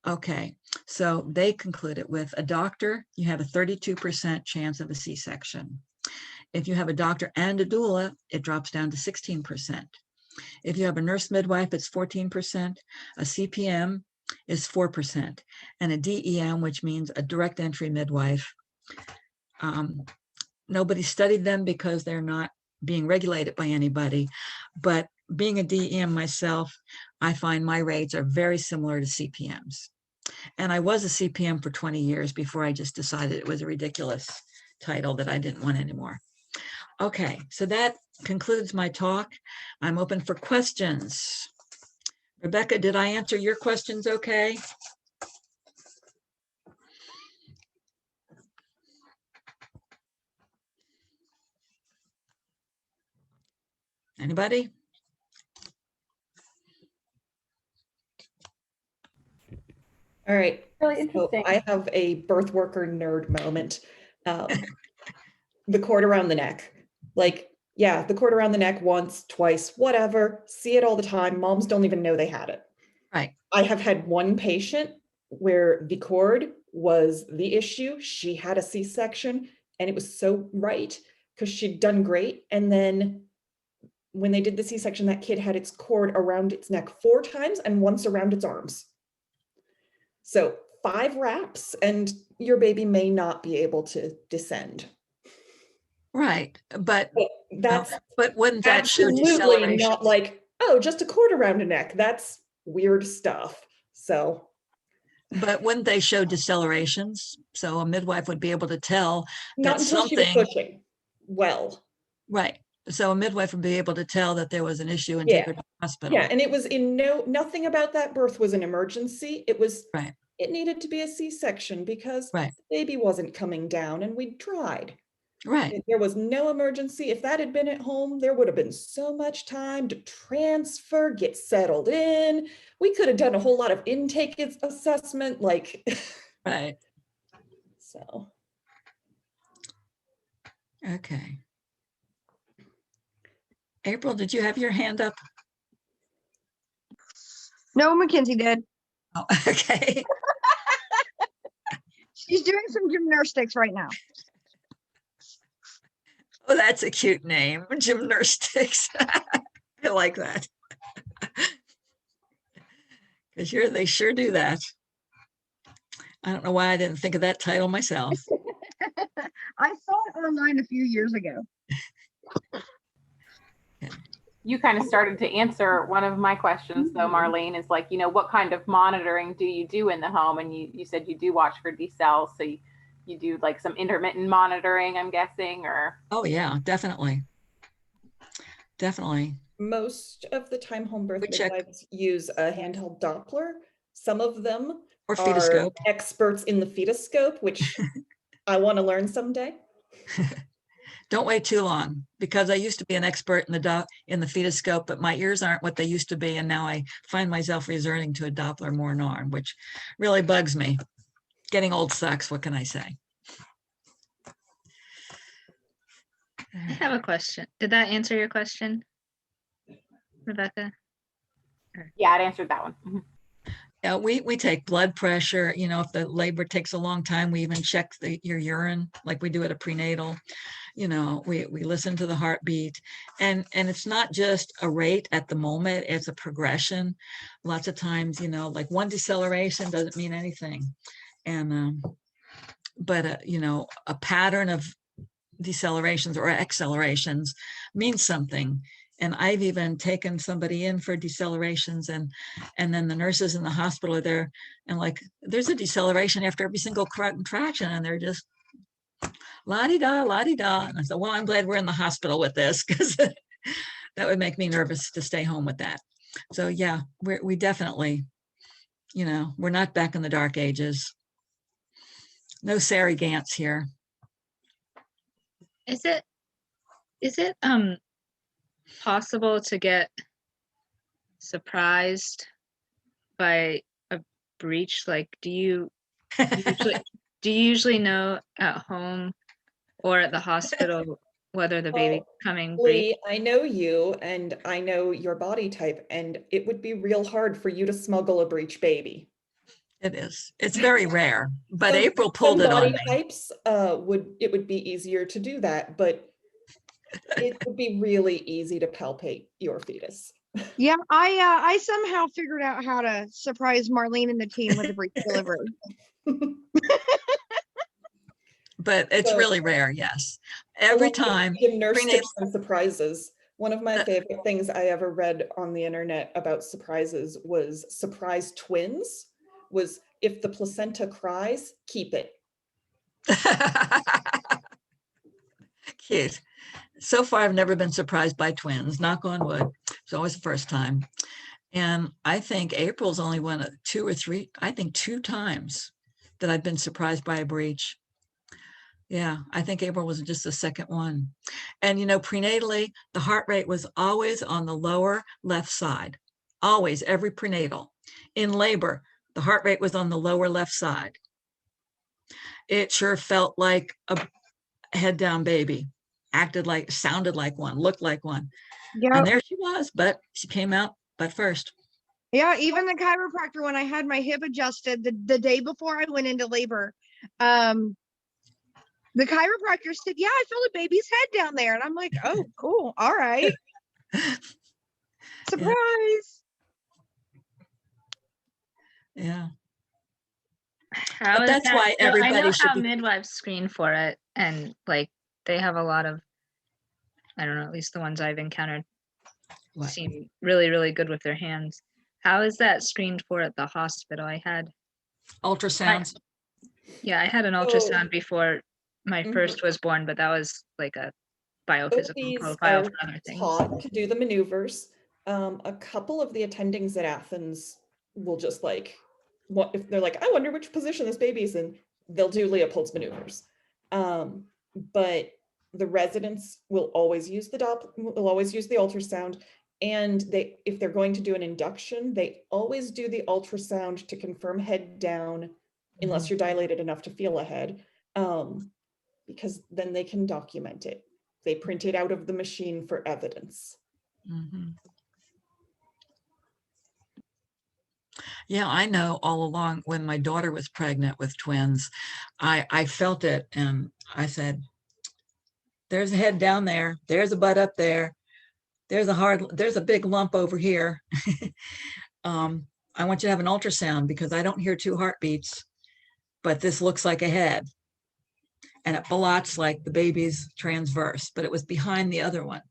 Okay, so they concluded with a doctor, you have a 32% chance of a C-section. If you have a doctor and a doula, it drops down to 16%. If you have a nurse midwife, it's 14%. A CPM is 4%. And a DEM, which means a direct entry midwife, nobody studied them because they're not being regulated by anybody. But being a DEM myself, I find my rates are very similar to CPMs. And I was a CPM for 20 years before I just decided it was a ridiculous title that I didn't want anymore. Okay, so that concludes my talk. I'm open for questions. Rebecca, did I answer your questions okay? Anybody? All right. Really So interesting. I have a birth worker nerd moment. The cord around the neck. Like, yeah, the cord around the neck once, twice, whatever. See it all the time. Moms don't even know they had it. Right. I have had one patient where the cord was the issue. She had a C-section and it was so right because she'd done great. And then when they did the C-section, that kid had its cord around its neck 4 times and once around its arms. So 5 wraps and your baby may not be able to descend. Right, but that's but wouldn't that show absolutely deceleration? not like, oh, just a cord around a neck. That's weird stuff. So, but wouldn't they show decelerations? So a midwife would be able to tell not that until something. she was pushing. Well, right. So a midwife would be able to tell that there was an issue and yeah. take her to the hospital. Yeah, and it was nothing about that birth was an emergency. It was right. It needed to be a C-section because right. the baby wasn't coming down and we tried. Right. There was no emergency. If that had been at home, there would have been so much time to transfer, get settled in. We could have done a whole lot of intake assessment, like. Right. So. Okay. April, did you have your hand up? No, Mackenzie did. Oh, okay. She's doing some gymnastics right now. Oh, that's a cute name, gymnastics. I like that. Because they sure do that. I don't know why I didn't think of that title myself. I saw it online a few years ago. You kind of started to answer one of my questions, though, Marlene, is like, what kind of monitoring do you do in the home? And you said you do watch for decels. So you do like some intermittent monitoring, I'm guessing, or? Oh yeah, definitely. Definitely. Most of the time home birth We check. midwives use a handheld Doppler. Some of them Or are fetoscope. experts in the fetoscope, which I want to learn someday. Don't wait too long, because I used to be an expert in the fetoscope, but my ears aren't what they used to be. And now I find myself resorting to a Doppler more and more, which really bugs me. Getting old sucks. What can I say? I have a question. Did that answer your question, Rebecca? Yeah, it answered that one. Mhm. Yeah, we take blood pressure. If the labor takes a long time, we even check your urine like we do at a prenatal. We listen to the heartbeat, and it's not just a rate at the moment, it's a progression. Lots of times, like one deceleration doesn't mean anything. And, but, a pattern of decelerations or accelerations means something. And I've even taken somebody in for decelerations, and then the nurses in the hospital are there and like, there's a deceleration after every single contraction, and they're just la-di-da, la-di-da. And I said, well, I'm glad we're in the hospital with this, because that would make me nervous to stay home with that. So yeah, we definitely, we're not back in the dark ages. No Sari Gantz here. Is it possible to get surprised by a breach? Like, do you usually know at home or at the hospital whether the baby coming breached? Lee, I know you and I know your body type, and it would be real hard for you to smuggle a breech baby. It is. It's very rare, but Some- April pulled some it on body me. types would be easier to do that, but it would be really easy to palpate your fetus. Yeah, I somehow figured out how to surprise Marlene and the team with a breech delivery. But it's So- really rare, yes. Every time. Gymnastics and surprises. One of my favorite things I ever read on the internet about surprises was surprise twins. Was if the placenta cries, keep it. Cute. So far, I've never been surprised by twins, knock on wood. It's always the first time. And I think April's only one of two or three, I think 2 times that I've been surprised by a breach. Yeah, I think April was just the second one. And, prenatally, the heart rate was always on the lower left side, always, every prenatal. In labor, the heart rate was on the lower left side. It sure felt like a head down baby, sounded like one, looked like one. Yeah, And there she was, but she came out butt first. yeah. Even the chiropractor, when I had my hip adjusted the day before I went into labor, the chiropractor said, "Yeah, I feel a baby's head down there," and I'm like, "Oh, cool, all right, surprise." Yeah. How But is that's that? why So I everybody know should how be- midwives screen for it, and like they have a lot of, I don't know, at least the ones I've encountered What? seem really, really good with their hands. How is that screened for at the hospital? I had Ultrasounds. I had an Oh. ultrasound before my Mhm. first was born, but that was like a biophysical These profile are for other things. taught to do the maneuvers. A couple of the attendings at Athens will just like, what if they're like, I wonder which position this baby's in, they'll do Leopold's maneuvers. But the residents will always use the ultrasound, and if they're going to do an induction, they always do the ultrasound to confirm head down, unless you're dilated enough to feel a head, because then they can document it. They print it out of the machine for evidence. Mhm. Yeah, I know all along when my daughter was pregnant with twins, I felt it, and I said, there's a head down there, there's a butt up there, there's a big lump over here. I want you to have an ultrasound because I don't hear 2 heartbeats. but this looks like a head. And it blots like the baby's transverse, but it was behind the other one.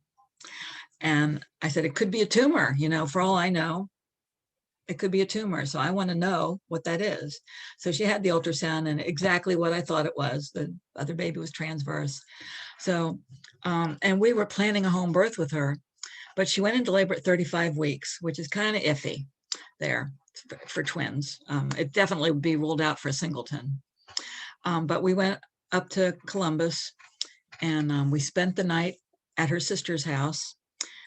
And I said, it could be a tumor, you know, for all I know, it could be a tumor. So I want to know what that is. So she had the ultrasound and exactly what I thought it was. The other baby was transverse. So, and we were planning a home birth with her, but she went into labor at 35 weeks, which is kind of iffy there for twins. It definitely would be ruled out for a singleton. But we went up to Columbus and we spent the night at her sister's house.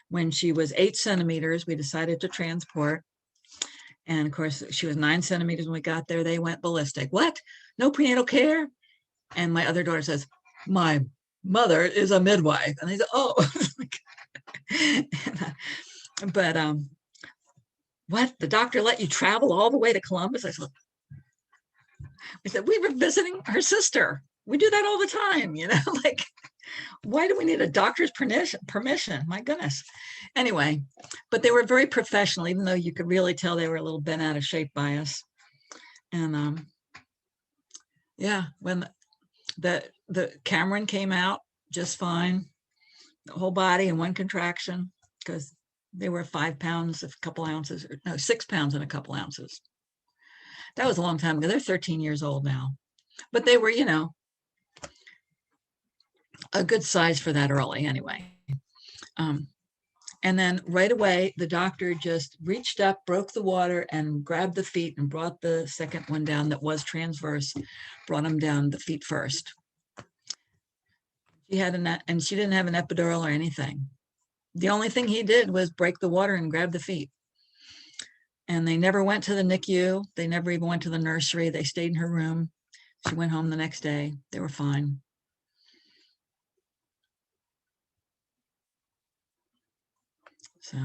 When she was 8 centimeters, we decided to transport. And of course, she was 9 centimeters when we got there. They went ballistic. What? No prenatal care? And my other daughter says, my mother is a midwife. And they said, oh. But what? The doctor let you travel all the way to Columbus? I said, we were visiting her sister. We do that all the time, you know, like, why do we need a doctor's permission? My goodness. Anyway, but they were very professional, even though you could really tell they were a little bent out of shape by us. And yeah, when the Cameron came out just fine, the whole body in one contraction, because they were 5 pounds, a couple ounces, or no, 6 pounds and a couple ounces. That was a long time ago. They're 13 years old now, but they were, you know, a good size for that early anyway. And then right away, the doctor just reached up, broke the water and grabbed the feet and brought the second one down that was transverse, brought him down the feet first. She had and she didn't have an epidural or anything. The only thing he did was break the water and grab the feet. And they never went to the NICU. They never even went to the nursery. They stayed in her room. She went home the next day. They were fine. So,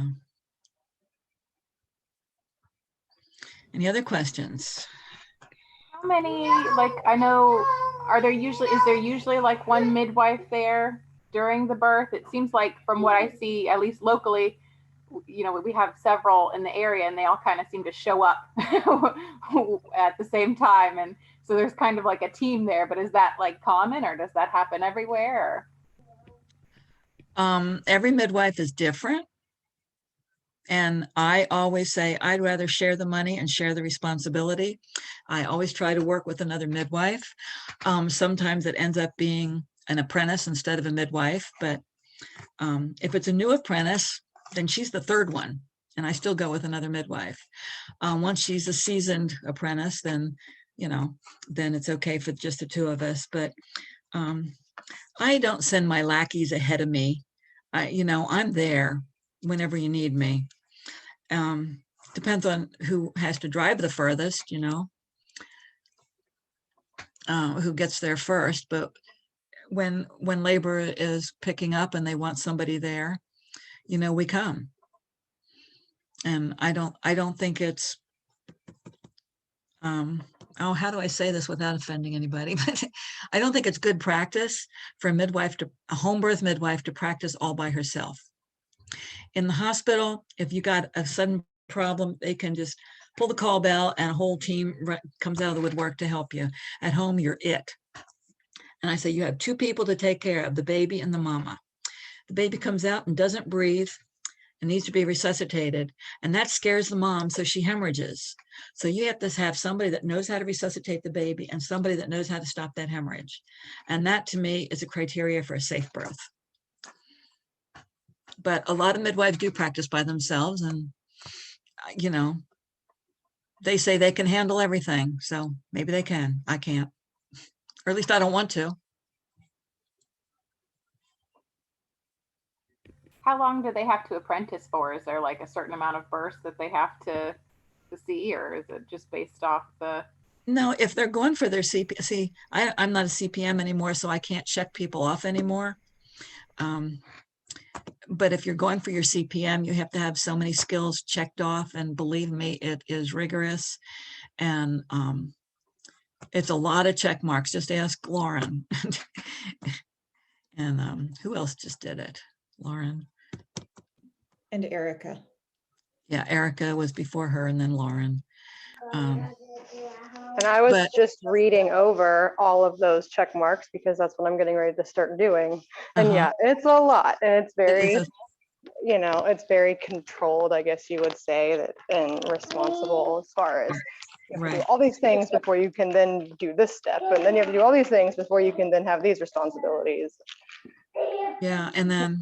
any other questions? How many, like, I know, is there usually like one midwife there during the birth? It seems like from what I see, at least locally, you know, we have several in the area and they all kind of seem to show up at the same time. And so there's kind of like a team there, but is that like common or does that happen everywhere? Every midwife is different. And I always say, I'd rather share the money and share the responsibility. I always try to work with another midwife. Sometimes it ends up being an apprentice instead of a midwife, but if it's a new apprentice, then she's the third one, and I still go with another midwife. Once she's a seasoned apprentice, then, you know, then it's okay for just the two of us. But I don't send my lackeys ahead of me. You know, I'm there whenever you need me. Depends on who has to drive the furthest, you know, who gets there first. But when labor is picking up and they want somebody there, you know, we come. And I don't think it's, oh, how do I say this without offending anybody? But I don't think it's good practice for a home birth midwife to practice all by herself. In the hospital, if you got a sudden problem, they can just pull the call bell and a whole team comes out of the woodwork to help you. At home, you're it. And I say, you have 2 people to take care of, the baby and the mama. The baby comes out and doesn't breathe and needs to be resuscitated. And that scares the mom, so she hemorrhages. So you have to have somebody that knows how to resuscitate the baby and somebody that knows how to stop that hemorrhage. And that, to me, is a criteria for a safe birth. But a lot of midwives do practice by themselves, and, you know, they say they can handle everything. So maybe they can. I can't, or at least I don't want to. How long do they have to apprentice for? Is there like a certain amount of births that they have to see, or is it just based off the? No, if they're going for their CPM, see, I'm not a CPM anymore, so I can't check people off anymore. But if you're going for your CPM, you have to have so many skills checked off. And believe me, it is rigorous. And it's a lot of check marks. Just ask Lauren. And who else just did it? Lauren. And Erica. Yeah, Erica was before her, and then Lauren. And I was But- just reading over all of those check marks because that's what I'm getting ready to start doing. And yeah, it's a lot, and it's very, It is you know, it's very controlled, I guess you would say, that and responsible as far as you have to do Right. all these things before you can then do this step, and then you have to do all these things before you can then have these responsibilities. Yeah, and then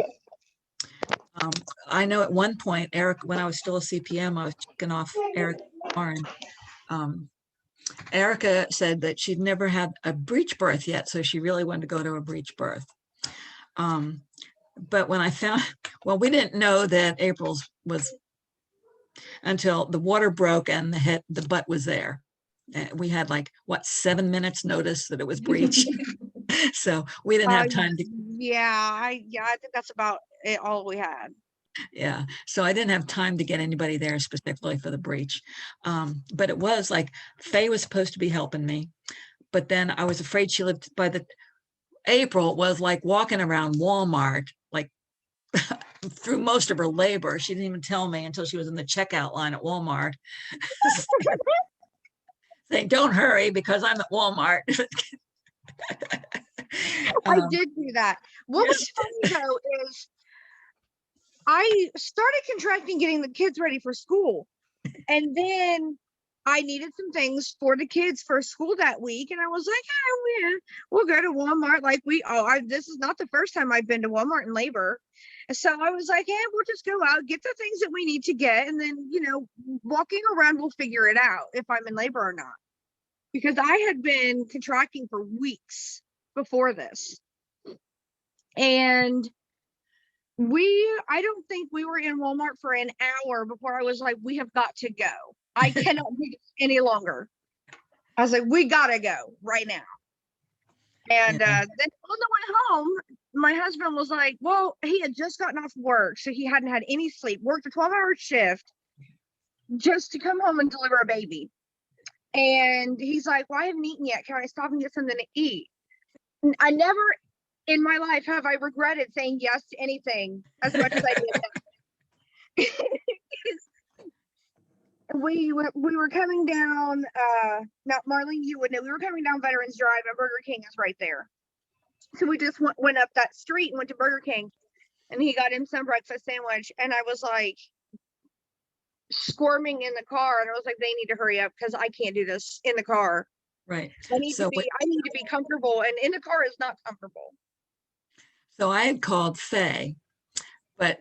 I know at one point, Eric, when I was still a CPM, I was checking off Eric Warren. Erica said that she'd never had a breech birth yet, so she really wanted to go to a breech birth. But when I found, well, we didn't know that April's was until the water broke and the butt was there. We had like, what, 7 minutes notice that it was breech. So we didn't have time to, I think that's about it, all we had. yeah. So I didn't have time to get anybody there specifically for the breech. But it was like, Faye was supposed to be helping me, but then I was afraid she lived by the, April was like walking around Walmart, like through most of her labor. She didn't even tell me until she was in the checkout line at Walmart. Saying, don't hurry because I'm at Walmart. I did do that. What was funny though is I started contracting getting the kids ready for school. And then I needed some things for the kids for school that week. And I was like, yeah, we'll go to Walmart. Like this is not the first time I've been to Walmart in labor. And so I was like, hey, we'll just go out, get the things that we need to get. And then, you know, walking around, we'll figure it out if I'm in labor or not. Because I had been contracting for weeks before this. And I don't think we were in Walmart for an hour before I was like, we have got to go. I cannot do this any longer. I was like, we gotta go right now. And then on the way home, my husband was like, well, he had just gotten off work, so he hadn't had any sleep, worked a 12-hour shift just to come home and deliver a baby. And he's like, well, I haven't eaten yet. Can I stop and get something to eat? And I never in my life have I regretted saying yes to anything as much as I did that. we were coming down, not Marlene, you would know, we were coming down Veterans Drive and Burger King is right there. So we just went up that street and went to Burger King, and he got him some breakfast sandwich. And I was like squirming in the car, and I was like, they need to hurry up because I can't do this in the car. Right. I need to be comfortable, and in the car is not comfortable. So I had called Faye, but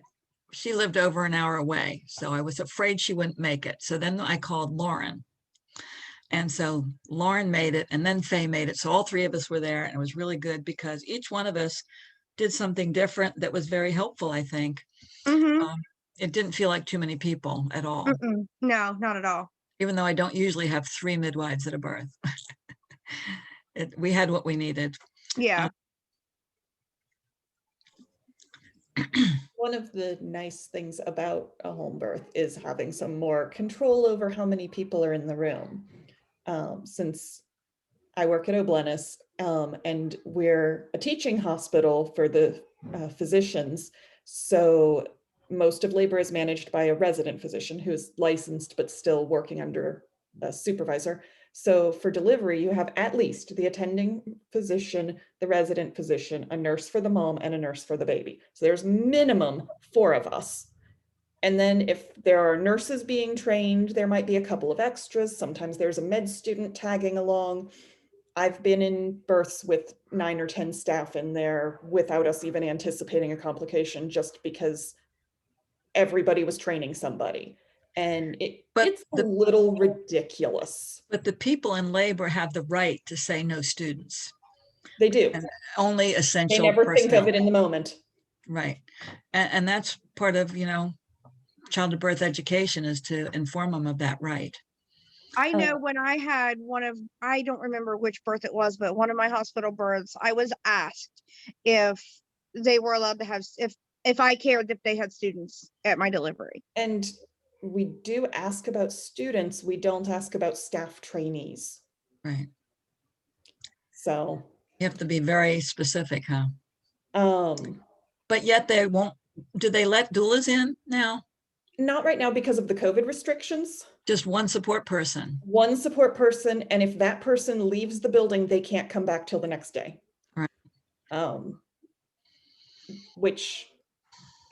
she lived over an hour away. So I was afraid she wouldn't make it. So then I called Lauren. And so Lauren made it, and then Faye made it. So all three of us were there, and it was really good because each one of us did something different that was very helpful, I think. It didn't feel like too many people at all. No, not at all. Even though I don't usually have 3 midwives at a birth. We had what we needed. Yeah. One of the nice things about a home birth is having some more control over how many people are in the room. Since I work at O'Bleness, and we're a teaching hospital for the physicians, so most of labor is managed by a resident physician who's licensed but still working under a supervisor. So for delivery, you have at least the attending physician, the resident physician, a nurse for the mom, and a nurse for the baby. So there's minimum 4 of us. And then if there are nurses being trained, there might be a couple of extras. Sometimes there's a med student tagging along. I've been in births with 9 or 10 staff in there without us even anticipating a complication, just because everybody was training somebody. And it's a little ridiculous. But the people in labor have the right to say no students. They do. And only essential They never personnel. think of it in the moment. Right. And that's part of, child birth education, is to inform them of that right. I know when I had I don't remember which birth it was, but one of my hospital births, I was asked if they were allowed to have, if I cared if they had students at my delivery. And we do ask about students. We don't ask about staff trainees. Right. So you have to be very specific, huh? But yet they won't, do they let doulas in now? Not right now because of the COVID restrictions. Just one support person. One support person, and if that person leaves the building, they can't come back till the next day. Right. Which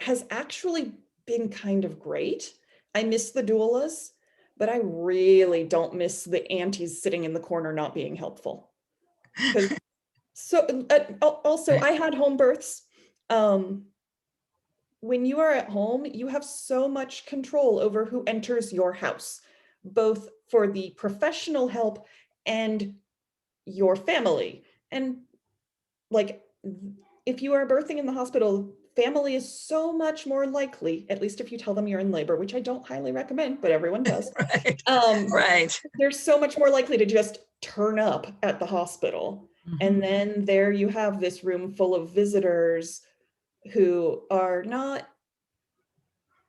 has actually been kind of great. I miss the doulas, but I really don't miss the aunties sitting in the corner not being helpful. Also, I had home births. When you are at home, you have so much control over who enters your house, both for the professional help and your family. And like, if you are birthing in the hospital, family is so much more likely, at least if you tell them you're in labor, which I don't highly recommend, but everyone does. Right. Right. They're so much more likely to just turn up at the hospital. And then there you have this room full of visitors who are not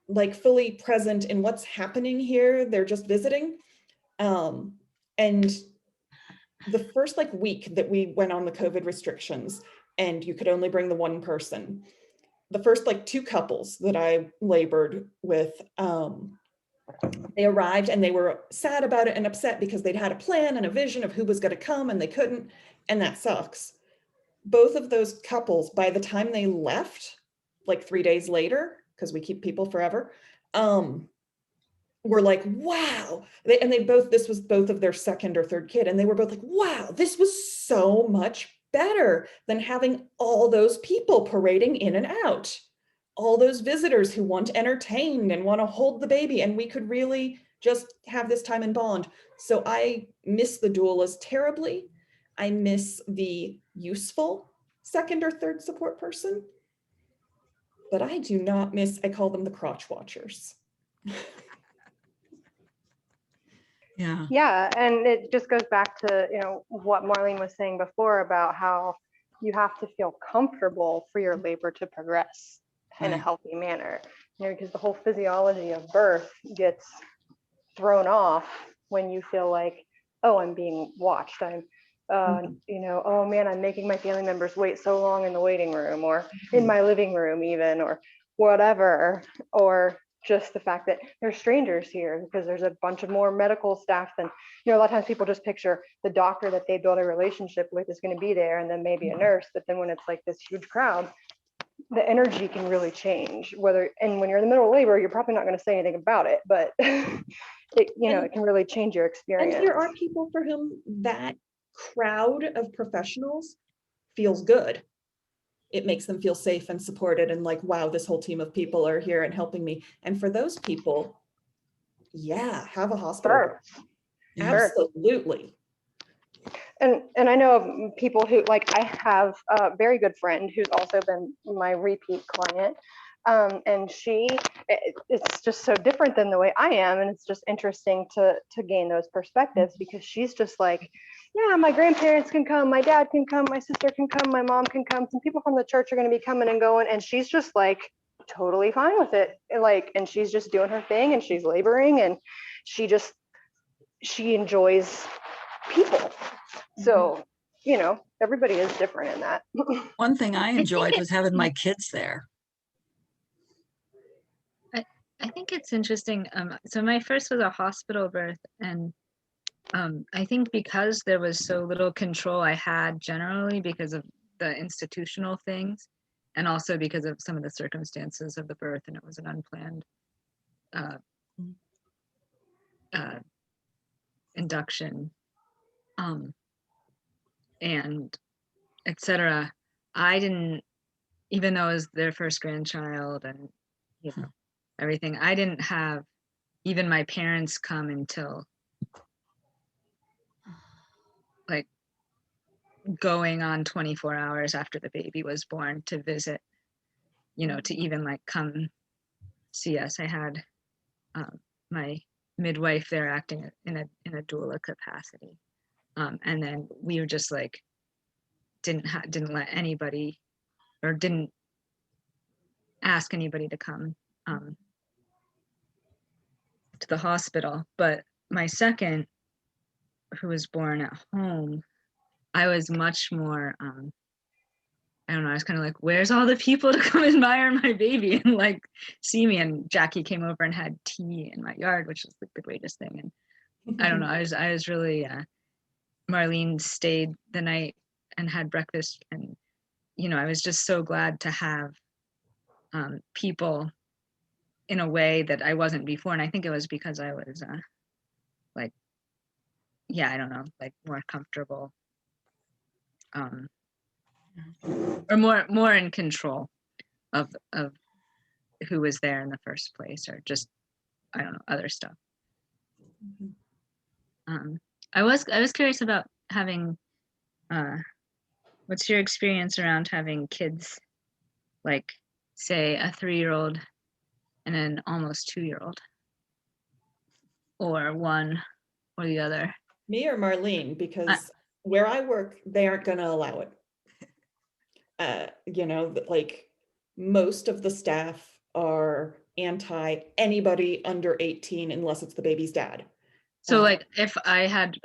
like fully present in what's happening here. They're just visiting. And the first like week that we went on the COVID restrictions and you could only bring the one person, the first like 2 couples that I labored with, they arrived and they were sad about it and upset because they'd had a plan and a vision of who was going to come and they couldn't. And that sucks. Both of those couples, by the time they left, like 3 days later, because we keep people forever, were like, wow. This was both of their second or third kid. And they were both like, wow, this was so much better than having all those people parading in and out. All those visitors who want entertained and want to hold the baby. And we could really just have this time and bond. So I miss the doulas terribly. I miss the useful second or third support person, but I do not miss, I call them the crotch watchers. Yeah. Yeah, and it just goes back to, you know, what Marlene was saying before about how you have to feel comfortable for your labor to progress in a Right. healthy manner. You know, because the whole physiology of birth gets thrown off when you feel like, oh, I'm being watched. I'm, you know, oh man, I'm making my family members wait so long in the waiting room or in my living room even, or whatever, or just the fact that there's strangers here because there's a bunch of more medical staff than, you know, a lot of times people just picture the doctor that they build a relationship with is going to be there and then maybe a nurse, but then when it's like this huge crowd, the energy can really change. And when you're in the middle of labor, you're probably not going to say anything about it, but it, you know, it can really change your experience. And there are people for whom that crowd of professionals feels good. It makes them feel safe and supported and like, wow, this whole team of people are here and helping me. And for those people, yeah, have a hospital. Sure. Absolutely. And I know of people who, like, I have a very good friend who's also been my repeat client. And it's just so different than the way I am. And it's just interesting to gain those perspectives because she's just like, yeah, my grandparents can come, my dad can come, my sister can come, my mom can come, some people from the church are going to be coming and going. And she's just like totally fine with it. And she's just doing her thing and she's laboring and she enjoys people. So, you know, everybody is different in that. One thing I enjoyed was having my kids there. I think it's interesting. So my first was a hospital birth, and I think because there was so little control I had generally because of the institutional things, and also because of some of the circumstances of the birth, and it was an unplanned induction, and etc. I didn't, even though it was their first grandchild, and you know everything, I didn't have even my parents come until like going on 24 hours after the baby was born to visit, you know, to even like come see us. I had my midwife there acting in a doula capacity, and then we were just like didn't let anybody, or didn't ask anybody to come to the hospital. But my second, who was born at home, I was much more I don't know, I was kind of like, where's all the people to come admire my baby and like see me? And Jackie came over and had tea in my yard, which was like the greatest thing. And I don't know, I was really, Marlene stayed the night and had breakfast, and you know, I was just so glad to have people in a way that I wasn't before. And I think it was because I was like, yeah, I don't know, like more comfortable, or more in control of who was there in the first place, or just, I don't know, other stuff. I was curious about having, what's your experience around having kids, like say a 3-year-old and an almost 2-year-old, or one or the other? Me or Marlene, because where I work, they aren't going to allow it. You know, like most of the staff are anti anybody under 18 unless it's the baby's dad. So like if I had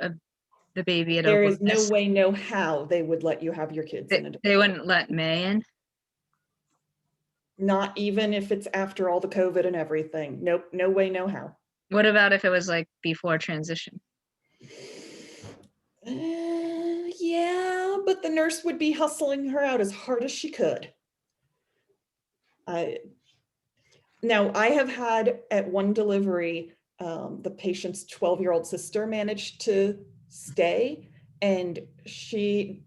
the baby at there Oak is no Witness, way, no how they would let you have your kids in a they wouldn't let May in? Not even if it's after all the COVID and everything. Nope, no way, no how. What about if it was like before transition? Yeah, but the nurse would be hustling her out as hard as she could. Now, I have had at one delivery, the patient's 12-year-old sister managed to stay, and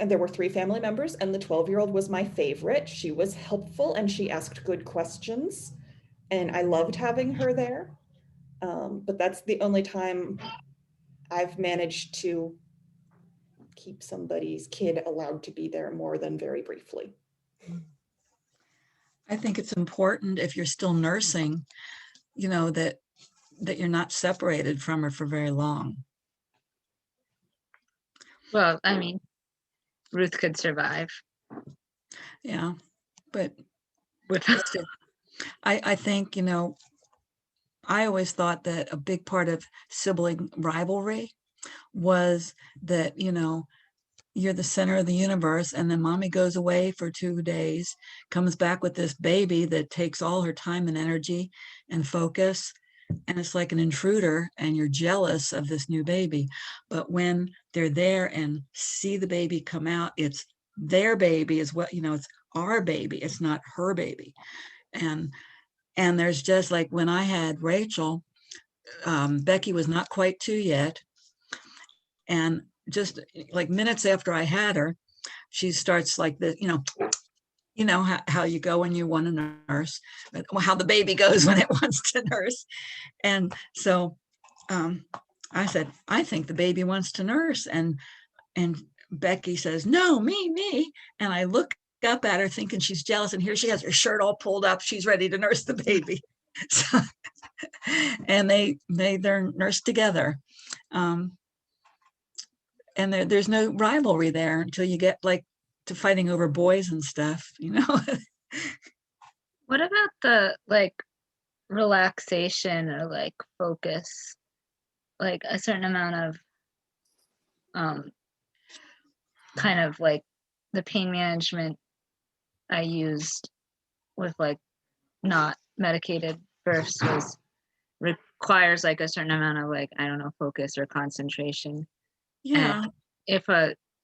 there were 3 family members, and the 12-year-old was my favorite. She was helpful and she asked good questions, and I loved having her there. But that's the only time I've managed to keep somebody's kid allowed to be there more than very briefly. I think it's important, if you're still nursing, you know, that you're not separated from her for very long. Well, I mean, Ruth could survive. Yeah, but With I think, you know, I always thought that a big part of sibling rivalry was that, you know, you're the center of the universe, and then mommy goes away for 2 days, comes back with this baby that takes all her time and energy and focus, and it's like an intruder, and you're jealous of this new baby. But when they're there and see the baby come out, it's their baby as well, you know, it's our baby, it's not her baby. And there's just like when I had Rachel, Becky was not quite 2 yet, and just like minutes after I had her, she starts like the, you know how you go when you want to nurse, how the baby goes when it wants to nurse. And so I said, I think the baby wants to nurse. And Becky says, no, me. And I look up at her thinking she's jealous. And here she has her shirt all pulled up. She's ready to nurse the baby. So, and they're nursed together. And there's no rivalry there until you get like to fighting over boys and stuff, you know. what about the like relaxation or like focus, like a certain amount of kind of like the pain management I used with like not medicated births was requires like a certain amount of like, I don't know, focus or concentration. Yeah. And if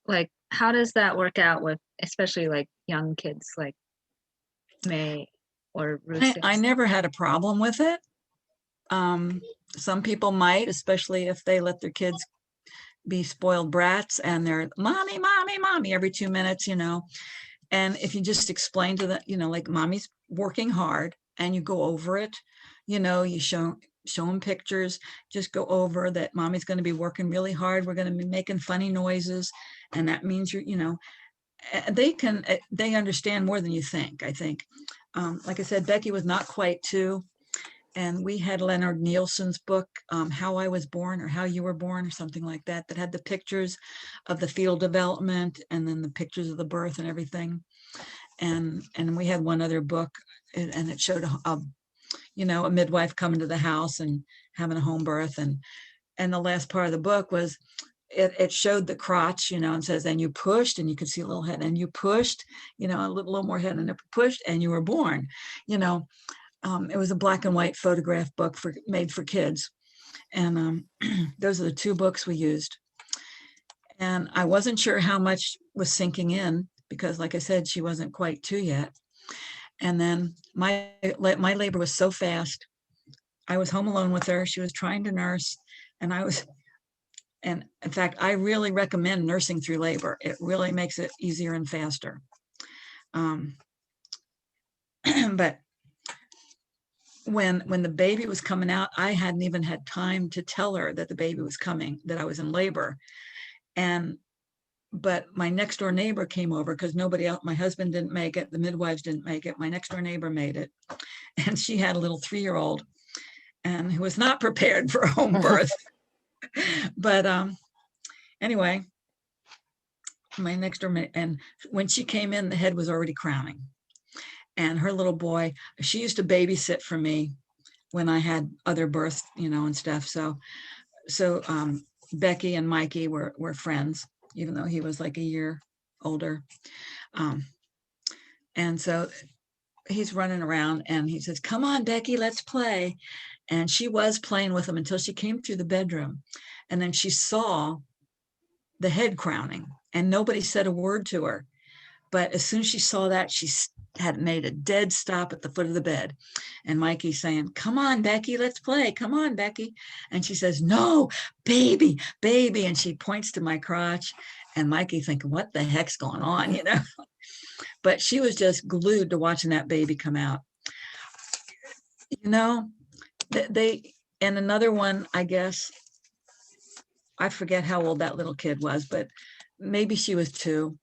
like, how does that work out with especially like young kids like May or Ruth? I never had a problem with it. Some people might, especially if they let their kids be spoiled brats and they're mommy every 2 minutes, you know. And if you just explain to them, you know, like mommy's working hard, and you go over it, you know, you show them pictures, just go over that mommy's going to be working really hard. We're going to be making funny noises. And that means you're, you know, they understand more than you think, I think. Like I said, Becky was not quite 2. And we had Leonard Nielsen's book, How I Was Born or How You Were Born or something like that, that had the pictures of the fetal development and then the pictures of the birth and everything. And we had one other book, and it showed you know, a midwife coming to the house and having a home birth. And the last part of the book was it showed the crotch, and says, and you pushed, and you could see a little head, and you pushed, a little more head, and it pushed, and you were born. It was a black and white photograph book made for kids. And those are the 2 books we used. And I wasn't sure how much was sinking in because, like I said, she wasn't quite 2 yet. And then my labor was so fast. I was home alone with her. She was trying to nurse, and and in fact, I really recommend nursing through labor. It really makes it easier and faster. But when the baby was coming out, I hadn't even had time to tell her that the baby was coming, that I was in labor. But my next door neighbor came over because nobody else, my husband didn't make it, the midwives didn't make it, my next door neighbor made it. And she had a little 3-year-old and who was not prepared for home birth. But anyway, my next door, and when she came in, the head was already crowning. And her little boy, she used to babysit for me when I had other births, and stuff. So Becky and Mikey were friends, even though he was like a year older. And so he's running around and he says, come on, Becky, let's play. And she was playing with him until she came through the bedroom. And then she saw the head crowning and nobody said a word to her. But as soon as she saw that, she had made a dead stop at the foot of the bed. And Mikey's saying, come on, Becky, let's play. Come on, Becky. And she says, no, baby, baby. And she points to my crotch. And Mikey thinking, what the heck's going on, But she was just glued to watching that baby come out. And another one, I guess, I forget how old that little kid was, but maybe she was 2.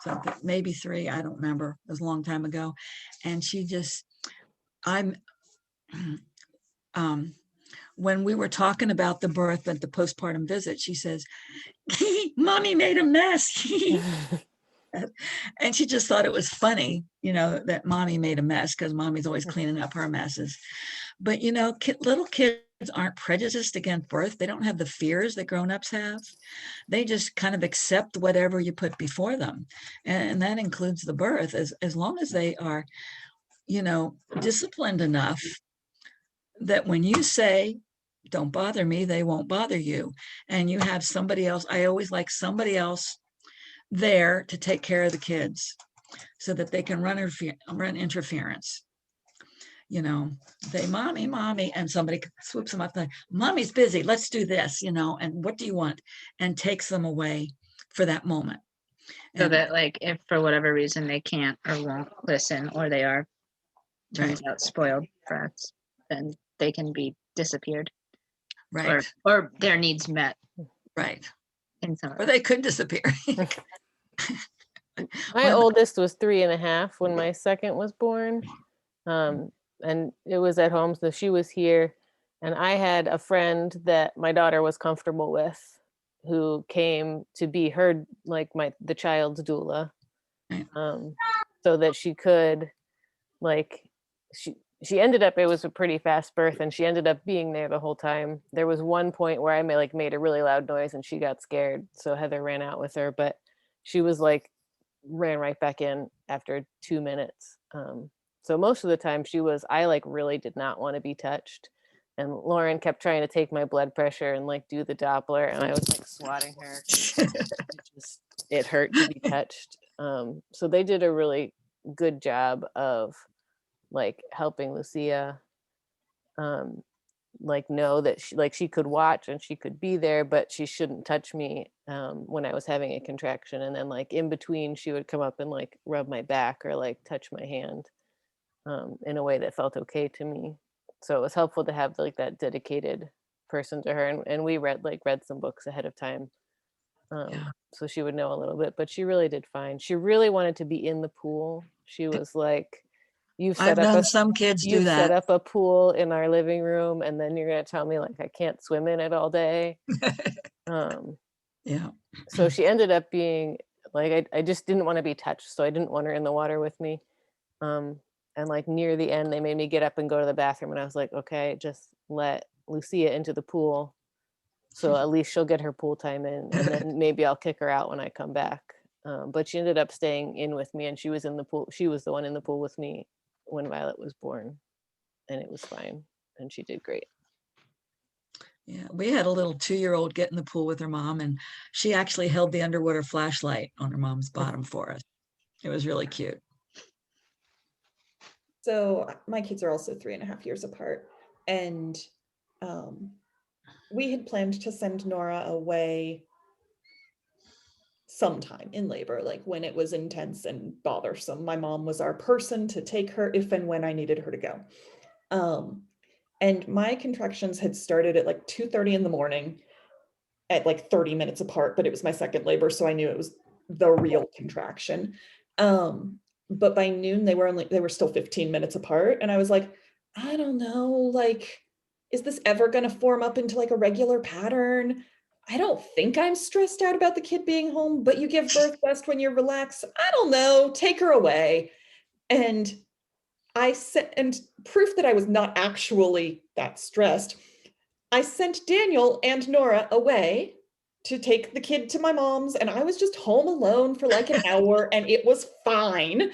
Something, maybe 3, I don't remember. It was a long time ago. And she just, when we were talking about the birth at the postpartum visit, she says, Mommy made a mess. And she just thought it was funny, that Mommy made a mess because Mommy's always cleaning up her messes. But, little kids aren't prejudiced against birth. They don't have the fears that grown-ups have. They just kind of accept whatever you put before them. And that includes the birth, as long as they are, disciplined enough that when you say, don't bother me, they won't bother you. And you have somebody else. I always like somebody else there to take care of the kids so that they can run interference. They, mommy, and somebody swoops them up, like, Mommy's busy, let's do this, and what do you want? And takes them away for that moment. So that, like, if for whatever reason they can't or won't listen, or they are, turns out, spoiled brats, then they can be disappeared. Right. Or their needs met. Right. Or they could disappear. My oldest was 3.5 when my second was born. And it was at home, so she was here. And I had a friend that my daughter was comfortable with who came to be her, like the child's doula. So that she could, like, she ended up, it was a pretty fast birth and she ended up being there the whole time. There was one point where I made a really loud noise and she got scared. So Heather ran out with her, but she was ran right back in after 2 minutes. So most of the time I really did not want to be touched. And Lauren kept trying to take my blood pressure and do the Doppler. And I was swatting her. It hurt to be touched. So they did a really good job of helping Lucia know that she could watch and she could be there, but she shouldn't touch me when I was having a contraction. And then in between she would come up and rub my back or touch my hand in a way that felt okay to me. So it was helpful to have that dedicated person to her. And we read some books ahead of time. So she would know a little bit, but she really did fine. She really wanted to be in the pool. She was like, I've known some kids do that. Set up a pool in our living room, and then you're going to tell me I can't swim in it all day. Yeah. So she ended up being I just didn't want to be touched, so I didn't want her in the water with me. And near the end, they made me get up and go to the bathroom, and I was like, okay, just let Lucia into the pool, So at least she'll get her pool time in, and then maybe I'll kick her out when I come back. But she ended up staying in with me, and she was in the pool. She was the one in the pool with me when Violet was born, and it was fine, and she did great. Yeah, we had a little 2-year-old get in the pool with her mom, and she actually held the underwater flashlight on her mom's bottom for us. It was really cute. So my kids are also 3.5 years apart, and we had planned to send Nora away sometime in labor, like when it was intense and bothersome. My mom was our person to take her if and when I needed her to go. And my contractions had started at like 2:30 in the morning at like 30 minutes apart, but it was my second labor, so I knew it was the real contraction. But by noon they were still 15 minutes apart, and I was like, I don't know, like, is this ever going to form up into like a regular pattern? I don't think I'm stressed out about the kid being home, but you give birth best when you're relaxed. I don't know, take her away. And I sent, and proof that I was not actually that stressed, I sent Daniel and Nora away to take the kid to my mom's, and I was just home alone for like an hour, and it was fine.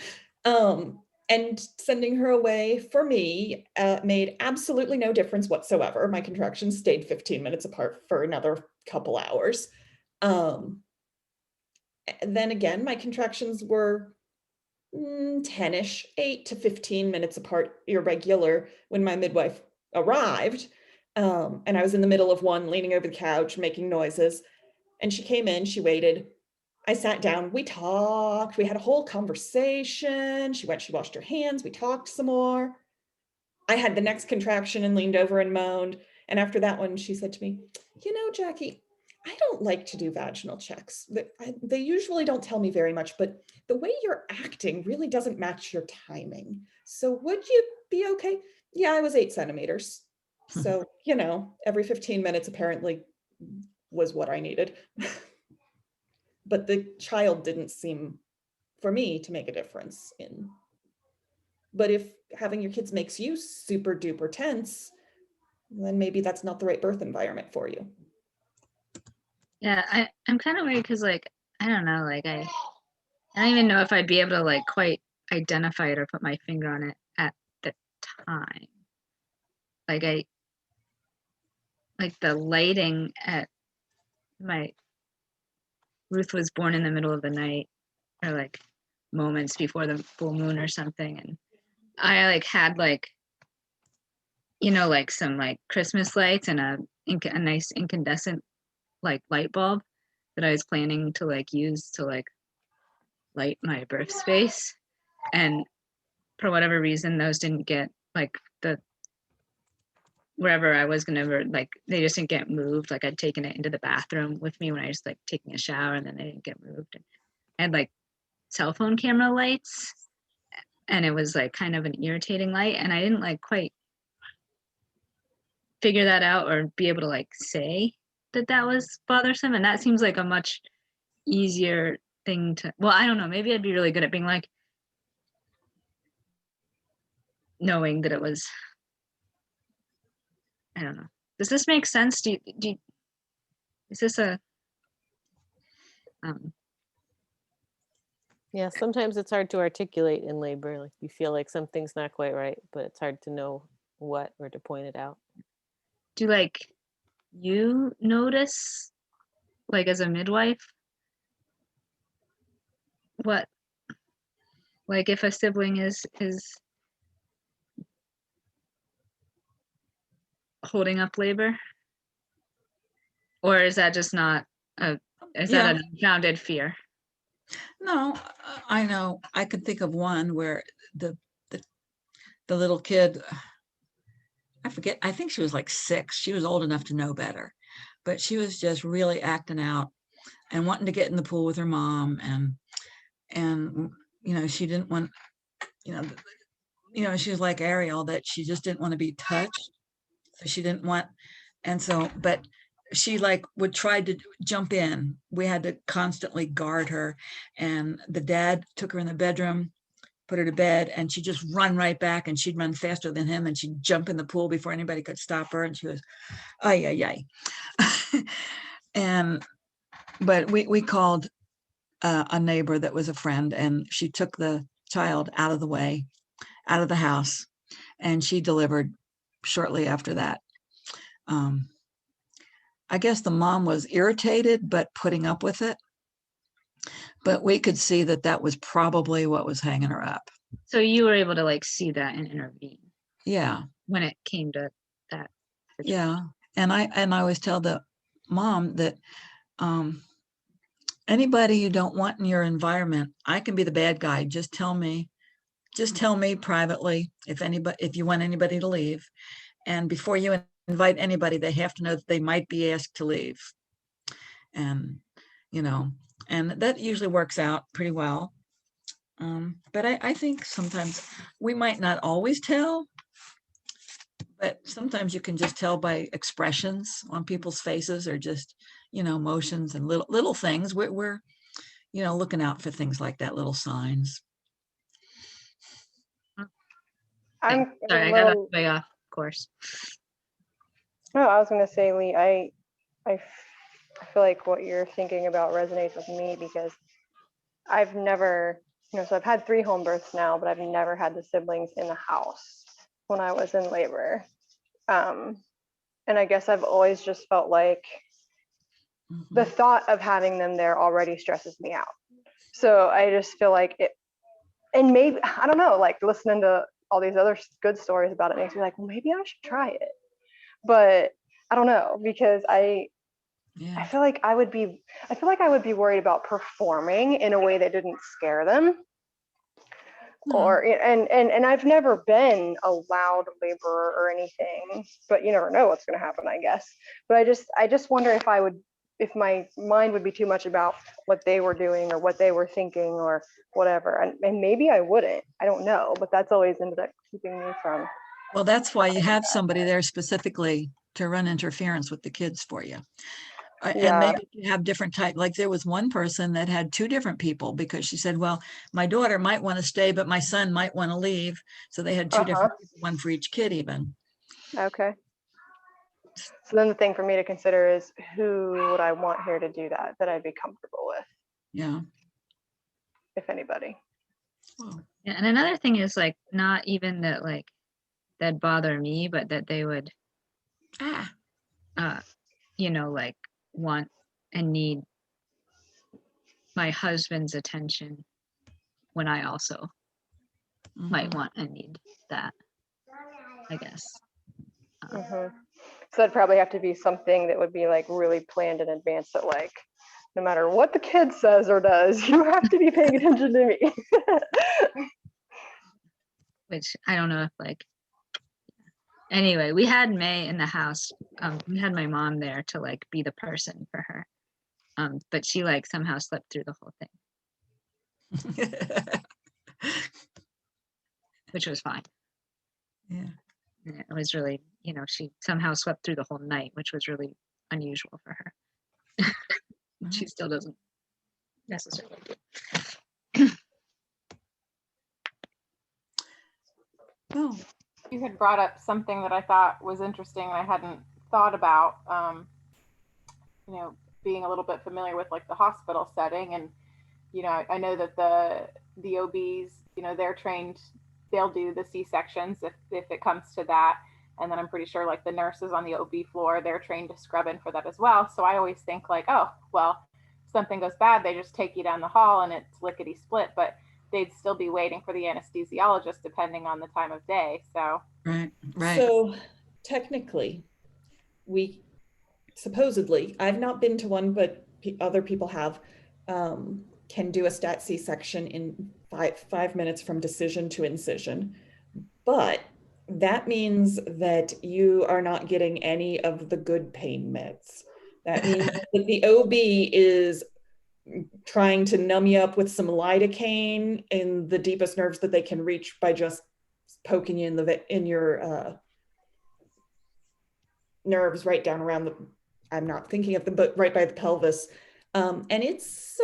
And sending her away for me made absolutely no difference whatsoever. My contractions stayed 15 minutes apart for another couple hours. Then again, my contractions were 10-ish, 8 to 15 minutes apart, irregular, when my midwife arrived. And I was in the middle of one, leaning over the couch, making noises. And she came in, she waited. I sat down, we talked, we had a whole conversation. She washed her hands, we talked some more. I had the next contraction and leaned over and moaned. And after that one, she said to me, you know, Jackie, I don't like to do vaginal checks. They usually don't tell me very much, but the way you're acting really doesn't match your timing. So would you be okay? Yeah, I was 8 centimeters. So, you know, every 15 minutes apparently was what I needed. But the child didn't seem, for me, to make a difference in. But if having your kids makes you super duper tense, then maybe that's not the right birth environment for you. Yeah, I'm kind of weird because, like, I don't know, like, I don't even know if I'd be able to, like, quite identify it or put my finger on it at the time. Like, like the lighting at Ruth was born in the middle of the night, or like moments before the full moon or something, and I like had like, you know, like some like Christmas lights and a nice incandescent like light bulb that I was planning to like use to like light my birth space, and for whatever reason those didn't get like wherever I was gonna, like, they just didn't get moved. Like, I'd taken it into the bathroom with me when I was like taking a shower, and then they didn't get moved. And I had like cell phone camera lights, and it was like kind of an irritating light, and I didn't like quite figure that out or be able to like say that was bothersome. And that seems like a much easier thing to, well, I don't know, maybe I'd be really good at being like, knowing that it was, I don't know. Does this make sense? Is this a Yeah, sometimes it's hard to articulate in labor. Like you feel like something's not quite right, but it's hard to know what or to point it out. do like you notice, like as a midwife, what, like if a sibling is holding up labor? Or is that just not that an unfounded fear? No, I know. I could think of one where the little kid, I forget, I think she was like 6. She was old enough to know better, but she was just really acting out and wanting to get in the pool with her mom. And you know, she didn't want, you know, she was like Ariel, that she just didn't want to be touched. So she didn't want, and so, but she like would try to jump in. We had to constantly guard her, and the dad took her in the bedroom put her to bed, and she'd just run right back, and she'd run faster than him, and she'd jump in the pool before anybody could stop her. And she was, ay, ay, ay. But we called a neighbor that was a friend, and she took the child out of the way, out of the house, and she delivered shortly after that. I guess the mom was irritated, but putting up with it. But we could see that that was probably what was hanging her up. So you were able to like see that and intervene Yeah. when it came to that. Yeah. And I always tell the mom that anybody you don't want in your environment, I can be the bad guy. Just tell me privately if you want anybody to leave. And before you invite anybody, they have to know that they might be asked to leave. And, and that usually works out pretty well. But I think sometimes we might not always tell, but sometimes you can just tell by expressions on people's faces, or just, motions and little things. We're looking out for things like that, little signs. I'm Sorry, I a got little, way off course. no, I was going to say, Lee, I feel like what you're thinking about resonates with me, because I've never, so I've had 3 home births now, but I've never had the siblings in the house when I was in labor. And I guess I've always just felt like the thought of having them there already stresses me out. So I just feel like it, and maybe, I don't know, like listening to all these other good stories about it makes me like, well, maybe I should try it. But I don't know, because I feel like I would be worried about performing in a way that didn't scare them. Or and I've never been a loud laborer or anything, but you never know what's going to happen, I guess. But I just wonder if my mind would be too much about what they were doing or what they were thinking or whatever, and maybe I wouldn't. I don't know, but that's always ended up keeping me from. Well, that's why you have somebody there specifically to run interference with the kids for you. And maybe you have different type. Like there was one person that had 2 different people, because she said, well, my daughter might want to stay, but my son might want to leave. So they had 2 different people, one for each kid even. Okay. So then the thing for me to consider is, who would I want here to do that I'd be comfortable with? Yeah. If anybody. Oh. Yeah, and another thing is like, not even that like that'd bother me, but that they would like want and need my husband's attention when I also might want and need that, I guess. So that'd probably have to be something that would be like really planned in advance, that like, no matter what the kid says or does, you have to be paying attention to me. Which I don't know if like, anyway, we had May in the house. We had my mom there to like be the person for her. But she like somehow slept through the whole thing. Which was fine. Yeah. And it was really, she somehow slept through the whole night, which was really unusual for her. She still doesn't necessarily do. Oh. You had brought up something that I thought was interesting and I hadn't thought about, being a little bit familiar with like the hospital setting. And, I know that the OBs, they're trained, they'll do the C-sections if it comes to that. And then I'm pretty sure like the nurses on the OB floor, they're trained to scrub in for that as well. So I always think like, oh, well, if something goes bad, they just take you down the hall and it's lickety split, but they'd still be waiting for the anesthesiologist depending on the time of day. So right. So technically, we supposedly, I've not been to one, but other people have, can do a stat C-section in 5 minutes from decision to incision. But that means that you are not getting any of the good pain meds. That means that the OB is trying to numb you up with some lidocaine in the deepest nerves that they can reach by just poking you in your nerves right down around the, I'm not thinking of them, but right by the pelvis. And it's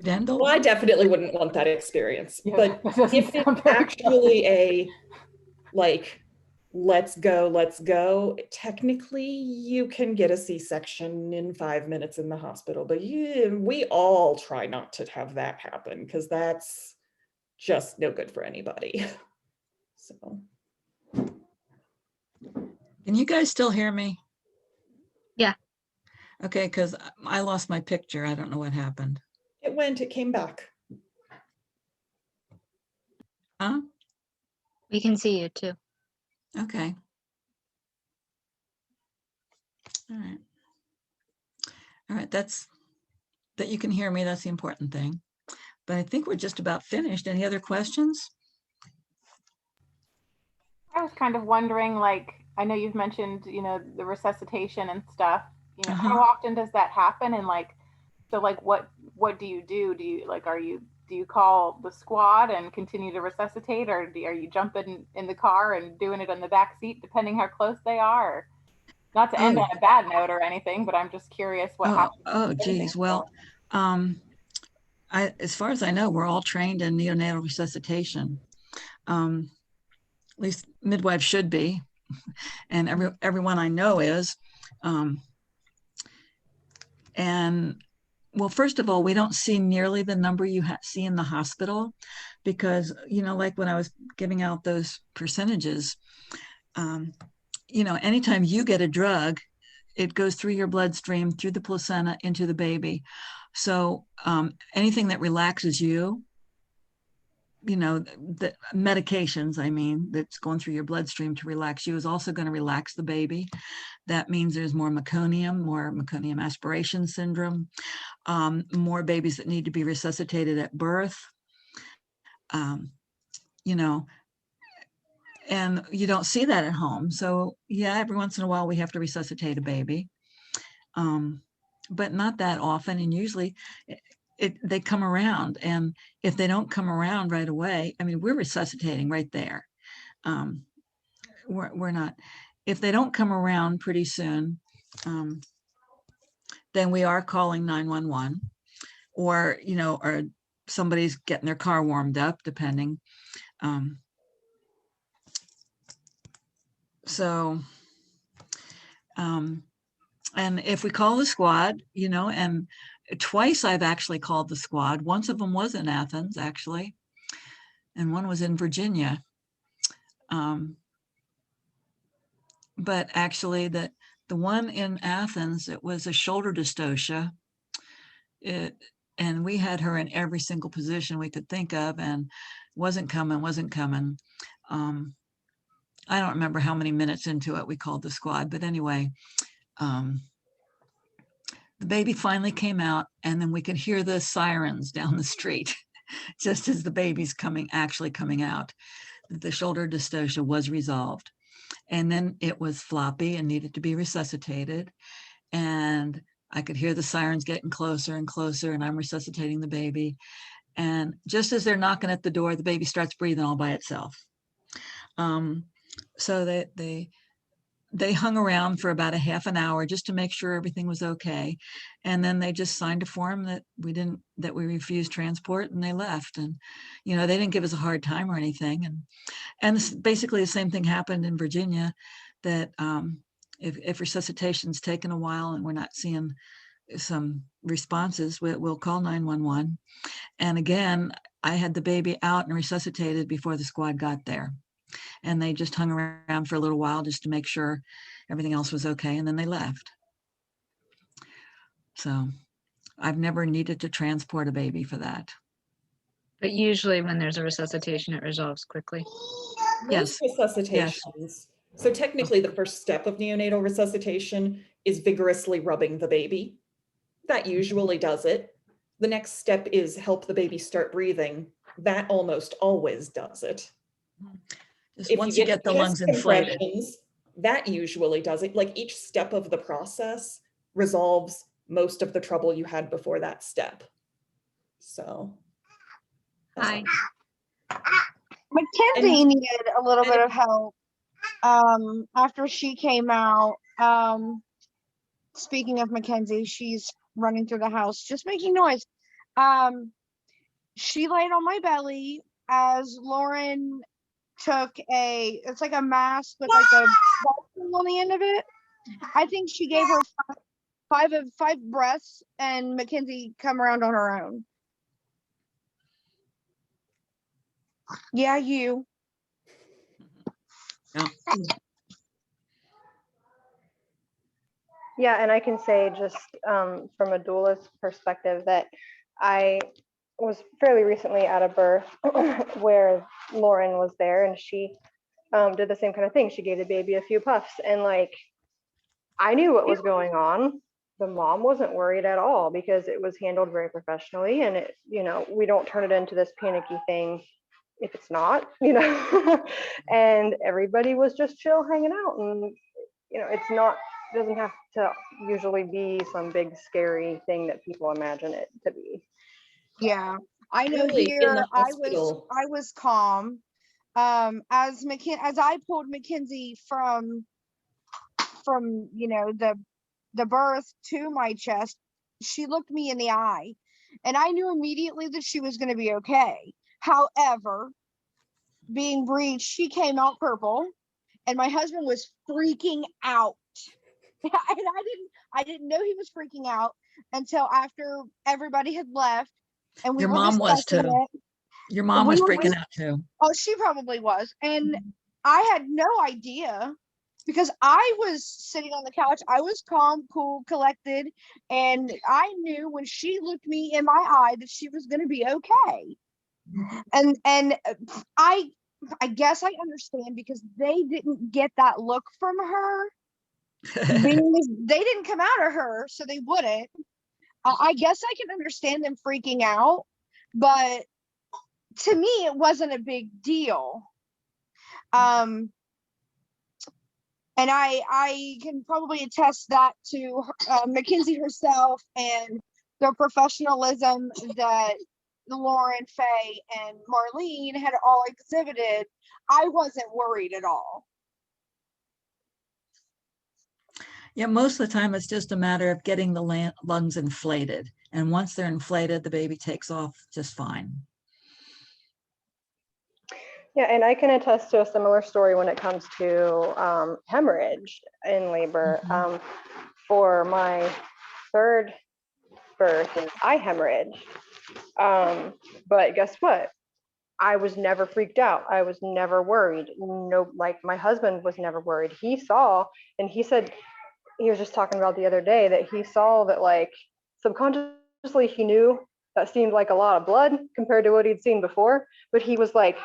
Dental? Well, I definitely wouldn't want that experience. Yeah, But that doesn't if it's sound very actually a like, let's go, technically you can get a C-section in 5 minutes in the hospital, but we all try not to have that happen because that's just no good for anybody. So. Can you guys still hear me? Yeah. Okay, because I lost my picture. I don't know what happened. It came back. Huh? We can see you too. Okay. All right. All right, that you can hear me, that's the important thing. But I think we're just about finished. Any other questions? I was kind of wondering, like, I know you've mentioned, the resuscitation and stuff, how often does that happen? And like, so like, what do you do? Do you like, do you call the squad and continue to resuscitate, or are you jumping in the car and doing it on the back seat, depending how close they are? Not to end on a bad note or anything, but I'm just curious what happens. Oh, geez. Well, as far as I know, we're all trained in neonatal resuscitation. At least midwives should be, and everyone I know is. And well, first of all, we don't see nearly the number you see in the hospital, because, like when I was giving out those percentages, anytime you get a drug, it goes through your bloodstream, through the placenta, into the baby. So anything that relaxes you, the medications, that's going through your bloodstream to relax you, is also going to relax the baby. That means there's more meconium aspiration syndrome, more babies that need to be resuscitated at birth, and you don't see that at home. So yeah, every once in a while we have to resuscitate a baby, but not that often. And usually they come around, and if they don't come around right away, we're resuscitating right there. We're not, if they don't come around pretty soon, then we are calling 911, or or somebody's getting their car warmed up, depending. And if we call the squad, and twice I've actually called the squad. Once of them was in Athens, actually, and one was in Virginia. But actually the one in Athens, it was a shoulder dystocia. And we had her in every single position we could think of, and wasn't coming. I don't remember how many minutes into it we called the squad, but anyway, the baby finally came out, and then we could hear the sirens down the street just as the baby's actually coming out. The shoulder dystocia was resolved. And then it was floppy and needed to be resuscitated. And I could hear the sirens getting closer and closer, and I'm resuscitating the baby. And just as they're knocking at the door, the baby starts breathing all by itself. So they hung around for about a half an hour just to make sure everything was okay. And then they just signed a form that we refused transport, and they left. And, they didn't give us a hard time or anything. And basically the same thing happened in Virginia, that if resuscitation's taken a while and we're not seeing some responses, we'll call 911. And again, I had the baby out and resuscitated before the squad got there. And they just hung around for a little while just to make sure everything else was okay, and then they left. So I've never needed to transport a baby for that. But usually when there's a resuscitation, it resolves quickly. Yes. Resuscitations. Yes. So technically the first step of neonatal resuscitation is vigorously rubbing the baby. That usually does it. The next step is help the baby start breathing. That almost always does it. Just once you get the lungs inflated, that usually does it. Like, each step of the process resolves most of the trouble you had before that step. So. Hi. Mackenzie needed a little bit of help after she came out. Speaking of Mackenzie, she's running through the house, just making noise. She laid on my belly as Lauren took it's like a mask with like a ball on the end of it. I think she gave her five breaths, and Mackenzie come around on her own. Yeah, you. Yeah. Yeah, and I can say just from a doula's perspective that I was fairly recently at a birth where Lauren was there, and she did the same kind of thing. She gave the baby a few puffs, and like I knew what was going on. The mom wasn't worried at all because it was handled very professionally, and it, we don't turn it into this panicky thing if it's not, and everybody was just chill hanging out, and it's not, doesn't have to usually be some big scary thing that people imagine it to be. Yeah, I know. Really, in Here the I hospital. was calm. As I pulled Mackenzie from the birth to my chest, she looked me in the eye, and I knew immediately that she was going to be okay. However, being breached, she came out purple, and my husband was freaking out. And I didn't know he was freaking out until after everybody had left, and we Your were mom was discussing too. it. Your mom We was were freaking just- out too. Oh, she probably was. And I had no idea because I was sitting on the couch. I was calm, cool, collected. And I knew when she looked me in my eye that she was going to be okay. And I guess I understand because they didn't get that look from her. They didn't come out of her, so they wouldn't. I guess I can understand them freaking out, but to me, it wasn't a big deal. And I can probably attest that to Mackenzie herself and the professionalism that Lauren, Faye, and Marlene had all exhibited. I wasn't worried at all. Yeah, most of the time it's just a matter of getting the lungs inflated. And once they're inflated, the baby takes off just fine. Yeah, and I can attest to a similar story when it comes to hemorrhage in labor. For my third birth, I hemorrhaged. But guess what? I was never freaked out. I was never worried. No, like my husband was never worried. He saw, and he said, he was just talking about the other day that he saw that like subconsciously he knew that seemed like a lot of blood compared to what he'd seen before. But he was like,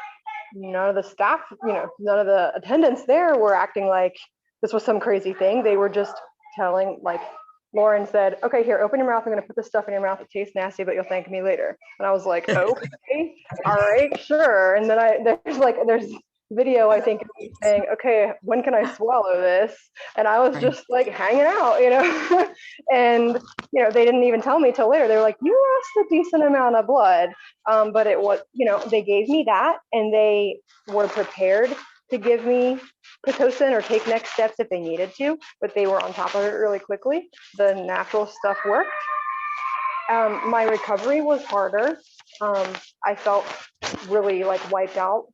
none of the staff, none of the attendants there were acting like this was some crazy thing. They were just telling, like Lauren said, okay, here, open your mouth. I'm going to put this stuff in your mouth. It tastes nasty, but you'll thank me later. And I was like, okay, all right, sure. And then there's video, I think, saying, okay, when can I swallow this? And I was just like hanging out, and, they didn't even tell me till later. They were like, you lost a decent amount of blood. But it was, they gave me that, and they were prepared to give me Pitocin or take next steps if they needed to, but they were on top of it really quickly. The natural stuff worked. My recovery was harder. I felt really like wiped out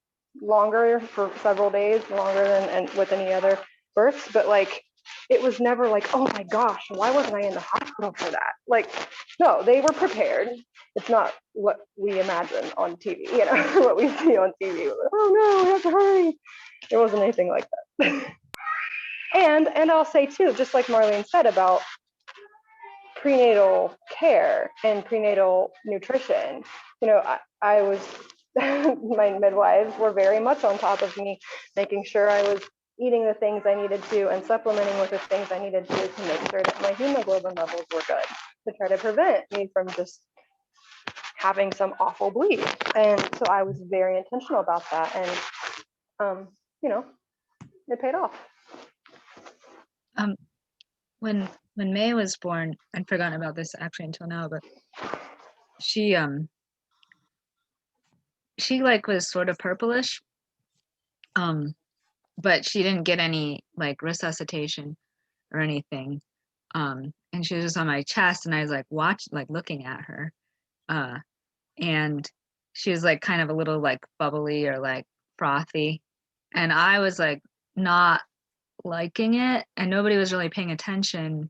longer for several days, longer than with any other births, but like it was never like, oh my gosh, why wasn't I in the hospital for that? Like, no, they were prepared. It's not what we imagine on TV, what we see on TV. Oh no, we have to hurry. It wasn't anything like that. And I'll say too, just like Marlene said about prenatal care and prenatal nutrition, I was, my midwives were very much on top of me, making sure I was eating the things I needed to and supplementing with the things I needed to make sure that my hemoglobin levels were good, to try to prevent me from just having some awful bleed. And so I was very intentional about that, and it paid off. When May was born, I'd forgotten about this actually until now, but she like was sort of purplish, but she didn't get any like resuscitation or anything, and she was just on my chest, and I was like looking at her, And she was like kind of a little like bubbly or like frothy. And I was like not liking it, and nobody was really paying attention.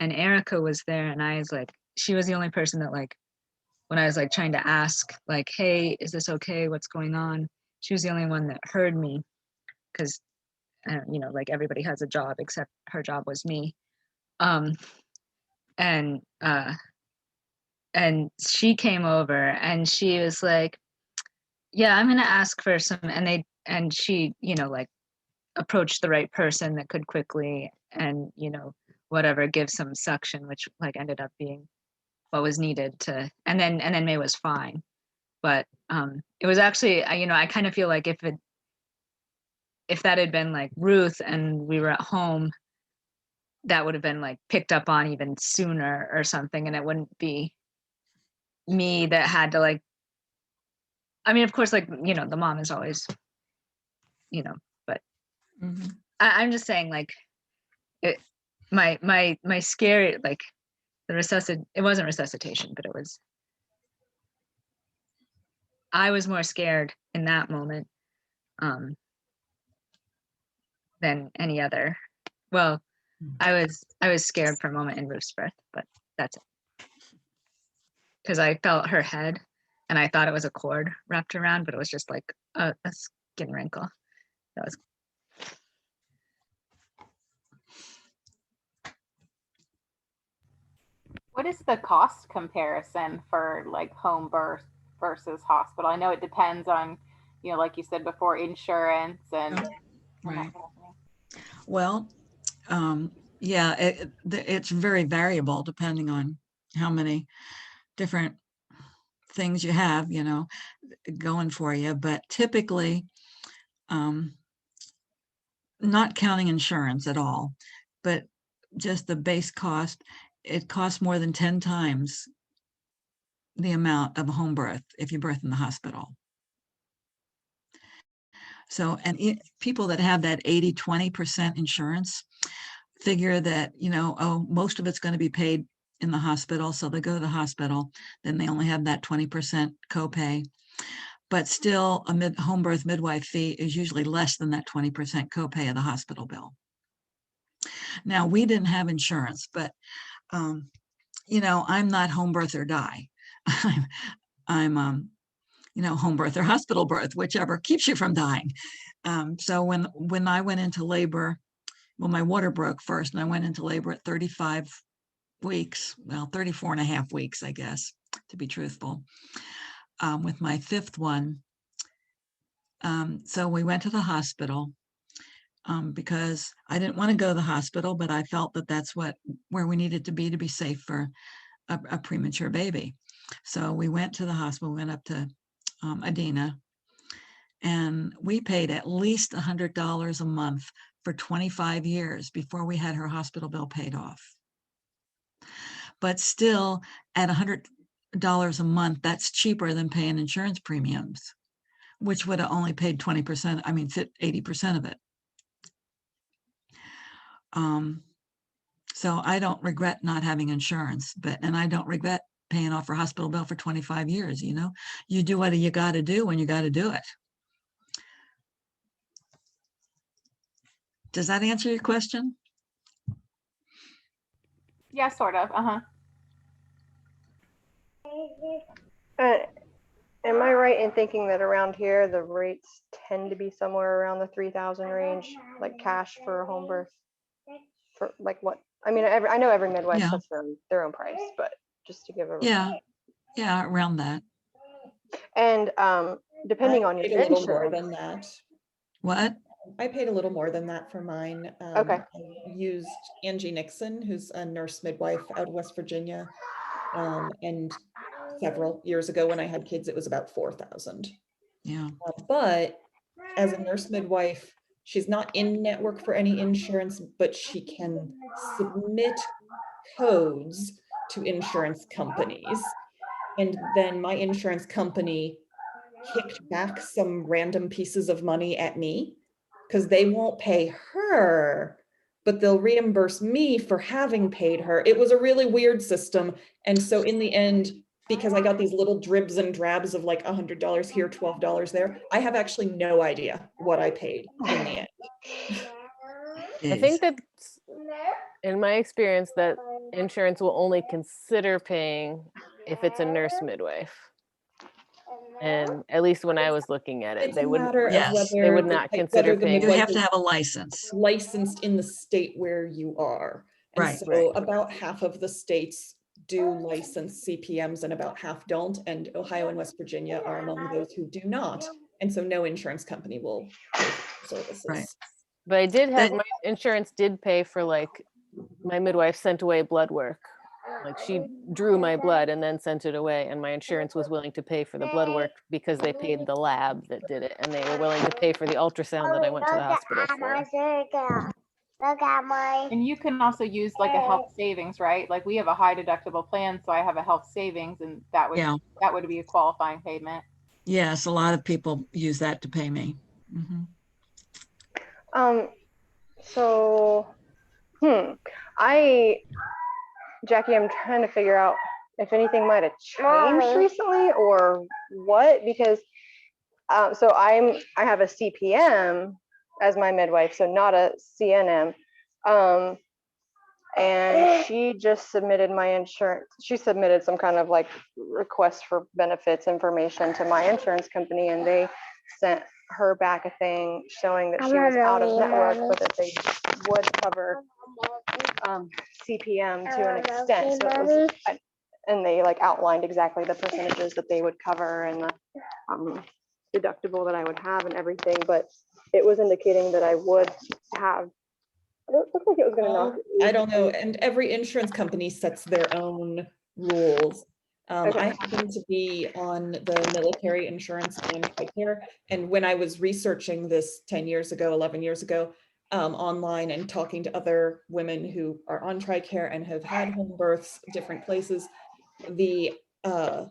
And Erica was there, and I was like, she was the only person that like, when I was like trying to ask like, hey, is this okay? What's going on? She was the only one that heard me, because you know, like everybody has a job except her job was me. And she came over and she was like, yeah, I'm gonna ask for some, and she, you know, like approached the right person that could quickly and, you know, whatever, give some suction, which like ended up being what was needed to, and then May was fine. But it was actually, you know, I kind of feel like if that had been like Ruth and we were at home, that would have been like picked up on even sooner or something, and it wouldn't be me that had to like, I mean, of course, like, you know, the mom is always, you know, but I'm just saying, like, my scary, like, it wasn't resuscitation, but I was more scared in that moment than any other. Well, I was scared for a moment in Ruth's birth, but that's it. Because I felt her head and I thought it was a cord wrapped around, but it was just like a skin wrinkle. That was. What is the cost comparison for like home birth versus hospital? I know it depends on, you know, like you said before, insurance and right. Well, yeah, it's very variable depending on how many different things you have, you know, going for you. But typically, not counting insurance at all, but just the base cost, it costs more than 10 times the amount of a home birth if you birth in the hospital. So, and people that have that 80-20% insurance figure that, you know, oh, most of it's going to be paid in the hospital. So they go to the hospital, then they only have that 20% copay. But still, a home birth midwife fee is usually less than that 20% copay of the hospital bill. Now, we didn't have insurance, but, you know, I'm not home birth or die. I'm you know, home birth or hospital birth, whichever keeps you from dying. So when I went into labor, well, my water broke first, and I went into labor at 35 weeks, well, 34 and a half weeks, I guess, to be truthful, with my fifth one. So we went to the hospital because I didn't want to go to the hospital, but I felt that that's where we needed to be safe for a premature baby. So we went to the hospital, went up to Adina, and we paid at least $100 a month for 25 years before we had her hospital bill paid off. But still, at $100 a month, that's cheaper than paying insurance premiums, which would have only paid 20%, 80% of it. So I don't regret not having insurance, and I don't regret paying off her hospital bill for 25 years, you know? You do what you got to do when you got to do it. Does that answer your question? Yeah, sort of. Am I right in thinking that around here the rates tend to be somewhere around the 3,000 range, like cash for a home birth? For like what? I mean, I know every midwife sets their own price, but just to give a yeah, around that. And depending on your a little insurance. more than that. What? I paid a little more than that for mine. Okay. I used Angie Nixon, who's a nurse midwife out of West Virginia. And several years ago when I had kids, it was about 4,000. Yeah. But as a nurse midwife, she's not in network for any insurance, but she can submit codes to insurance companies. And then my insurance company kicked back some random pieces of money at me because they won't pay her, but they'll reimburse me for having paid her. It was a really weird system. And so in the end, because I got these little dribs and drabs of like $100 here, $12 there. I have actually no idea what I paid in the end. I think that in my experience that insurance will only consider paying if it's a nurse midwife. And at least when I was looking at it, It's they a wouldn't, matter of Yes. whether they would the- not like, consider whether the paying. You midwife have to is have a license. licensed in the state where you are. And Right, so right. about half of the states do license CPMs and about half don't. And Ohio and West Virginia are among those who do not. And so no insurance company will pay for services. Right. But I did have, That- my insurance did pay for, like, my midwife sent away blood work. Like, she drew my blood and then sent it away, and my insurance was willing to pay for the blood work because they paid the lab that did it, and they were willing to pay for the ultrasound that I went to the hospital for. And you can also use like a health savings, right? Like we have a high deductible plan, so I have a health savings, and that would be a qualifying payment. Yes, a lot of people use that to pay me. Mhm. So, Jackie, I'm trying to figure out if anything might have changed recently or what, because so I have a CPM as my midwife, so not a CNM. And she just submitted my insurance. She submitted some kind of like request for benefits information to my insurance company, and they sent her back a thing showing that she was out of network, but that they would cover CPM to an extent. So it was, and they like outlined exactly the percentages that they would cover and the deductible that I would have and everything. But it was indicating that I would have. It looked like it was going to knock. I don't know. And every insurance company sets their own rules. Okay. I happen to be on the military insurance and TRICARE. And when I was researching this 10 years ago, 11 years ago, online and talking to other women who are on TRICARE and have had home births, different places, a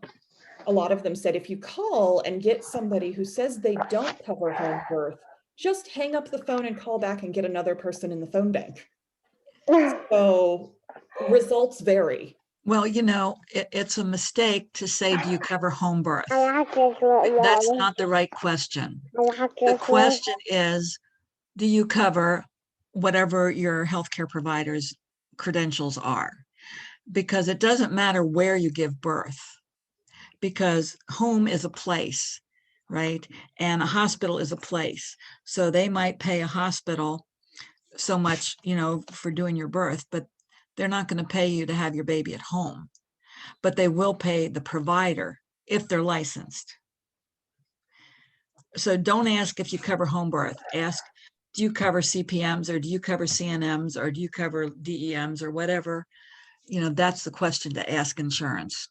lot of them said, if you call and get somebody who says they don't cover home birth, just hang up the phone and call back and get another person in the phone bank. So results vary. Well, you know, it's a mistake to say, do you cover home birth? That's not the right question. The question is, do you cover whatever your healthcare provider's credentials are? Because it doesn't matter where you give birth, because home is a place, right? And a hospital is a place. So they might pay a hospital so much, you know, for doing your birth, but they're not going to pay you to have your baby at home. But they will pay the provider if they're licensed. So don't ask if you cover home birth. Ask, do you cover CPMs, or do you cover CNMs, or do you cover DEMs, or whatever? You know, that's the question to ask insurance.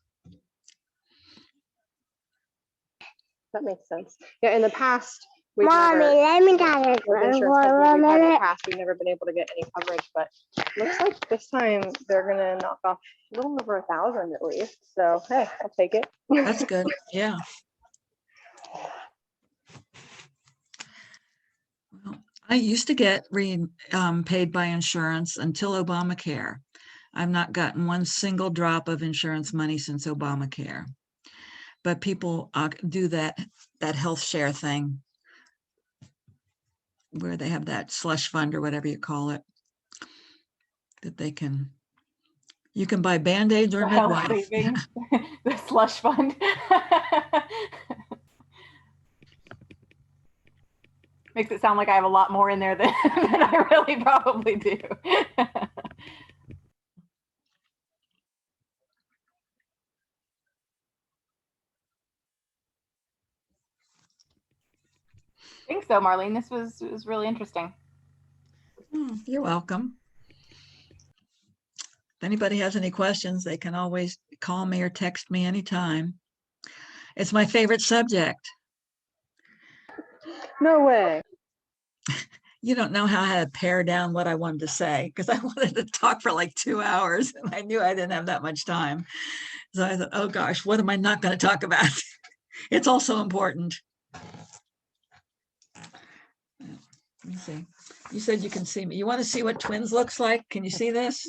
That makes sense. Yeah, in the past, we've never, let me talk with insurance companies we've had in the past, we've never been able to get any coverage, but looks like this time they're gonna knock off a little over 1,000 at least. So hey, I'll take it. That's good. Yeah. Well, I used to get paid by insurance until Obamacare. I've not gotten one single drop of insurance money since Obamacare. But people do that health share thing where they have that slush fund or whatever you call it, that you can buy Band-Aids or Health midwife. savings, the slush fund. Makes it sound like I have a lot more in there than I really probably do. Thanks so, Marlene. This was really interesting. You're welcome. If anybody has any questions, they can always call me or text me anytime. It's my favorite subject. No way. You don't know how I had to pare down what I wanted to say, because I wanted to talk for like 2 hours and I knew I didn't have that much time. So I thought, oh gosh, what am I not going to talk about? It's also important. Let me see. You said you can see me. You want to see what twins looks like? Can you see this?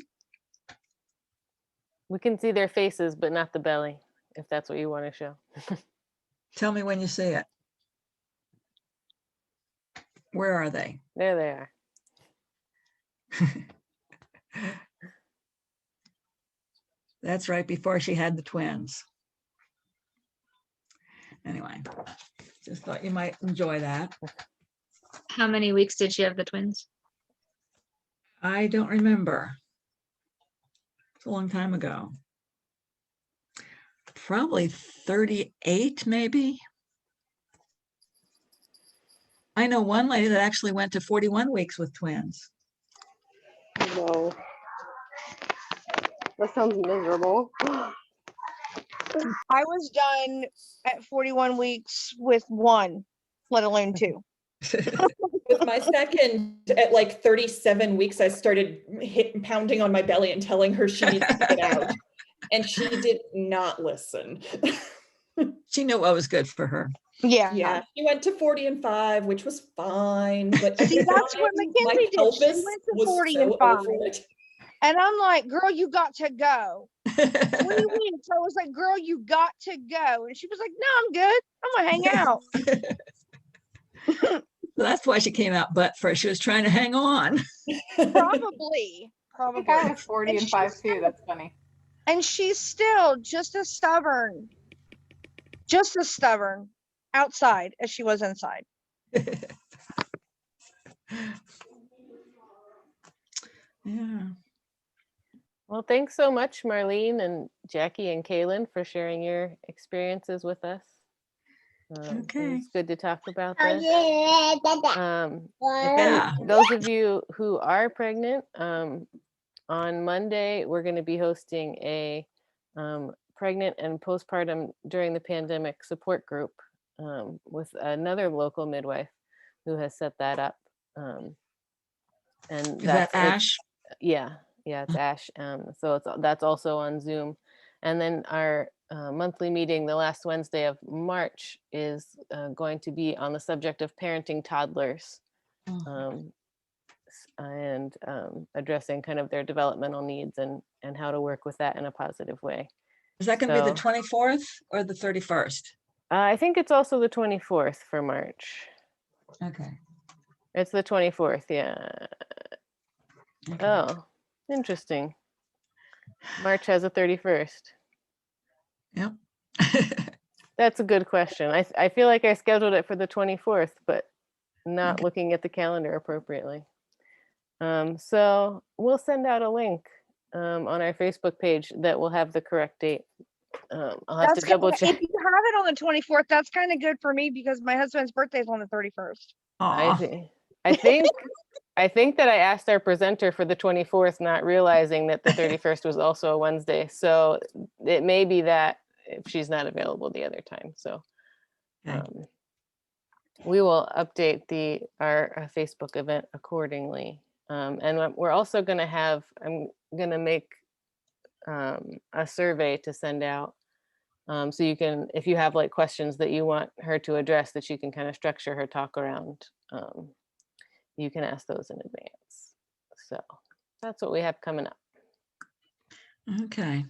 We can see their faces, but not the belly. if that's what you want to show. Tell me when you see it. Where are they? There they are. That's right before she had the twins. Anyway, just thought you might enjoy that. How many weeks did she have the twins? I don't remember. It's a long time ago. Probably 38, maybe. I know one lady that actually went to 41 weeks with twins. Whoa. That sounds miserable. I was done at 41 weeks with one, let alone two. With my second, at like 37 weeks, I started pounding on my belly and telling her she needs to get out. And she did not listen. She knew what was good for her. Yeah. Yeah, she went to 40 and 5, which was fine. But at See, the that's what time, Mackenzie my did. She pelvis went to was 40 so and 5. over it. And I'm like, girl, you got to go. 20 weeks. I was like, girl, you got to go. And she was like, no, I'm good. I'm going to hang out. So that's why she came out butt first. She was trying to hang on. Probably. I think I was 40 And and 5 she's too. That's funny. And she's still just as stubborn outside as she was inside. Yeah. Well, thanks so much, Marlene and Jackie and Kaylin, for sharing your experiences with us. Okay. It's good to talk about Oh, this. Yeah. Those of you who are pregnant, on Monday, we're going to be hosting a pregnant and postpartum during the pandemic support group with another local midwife who has set that up. And Is that Ash? Yeah, it's Ash. So that's also on Zoom. And then our monthly meeting, the last Wednesday of March, is going to be on the subject of parenting toddlers and addressing kind of their developmental needs and how to work with that in a positive way. Is that going to be the So- 24th or the 31st? I think it's also the 24th for March. Okay. It's the 24th, yeah. Okay. Oh, interesting. March has a 31st. Yep. That's a good question. I feel like I scheduled it for the 24th, but not Okay. looking at the calendar appropriately. So we'll send out a link on our Facebook page that will have the correct date. I'll have to double check. If you have it on the 24th, that's kind of good for me because my husband's birthday is on the 31st. I think that I asked our presenter for the 24th, not realizing that the 31st was also a Wednesday. So it may be that if she's not available the other time. So Okay. we will update our Facebook event accordingly. And we're also going to have, I'm going to make a survey to send out. So you can, if you have like questions that you want her to address that you can kind of structure her talk around, you can ask those in advance. So that's what we have coming up. Okay.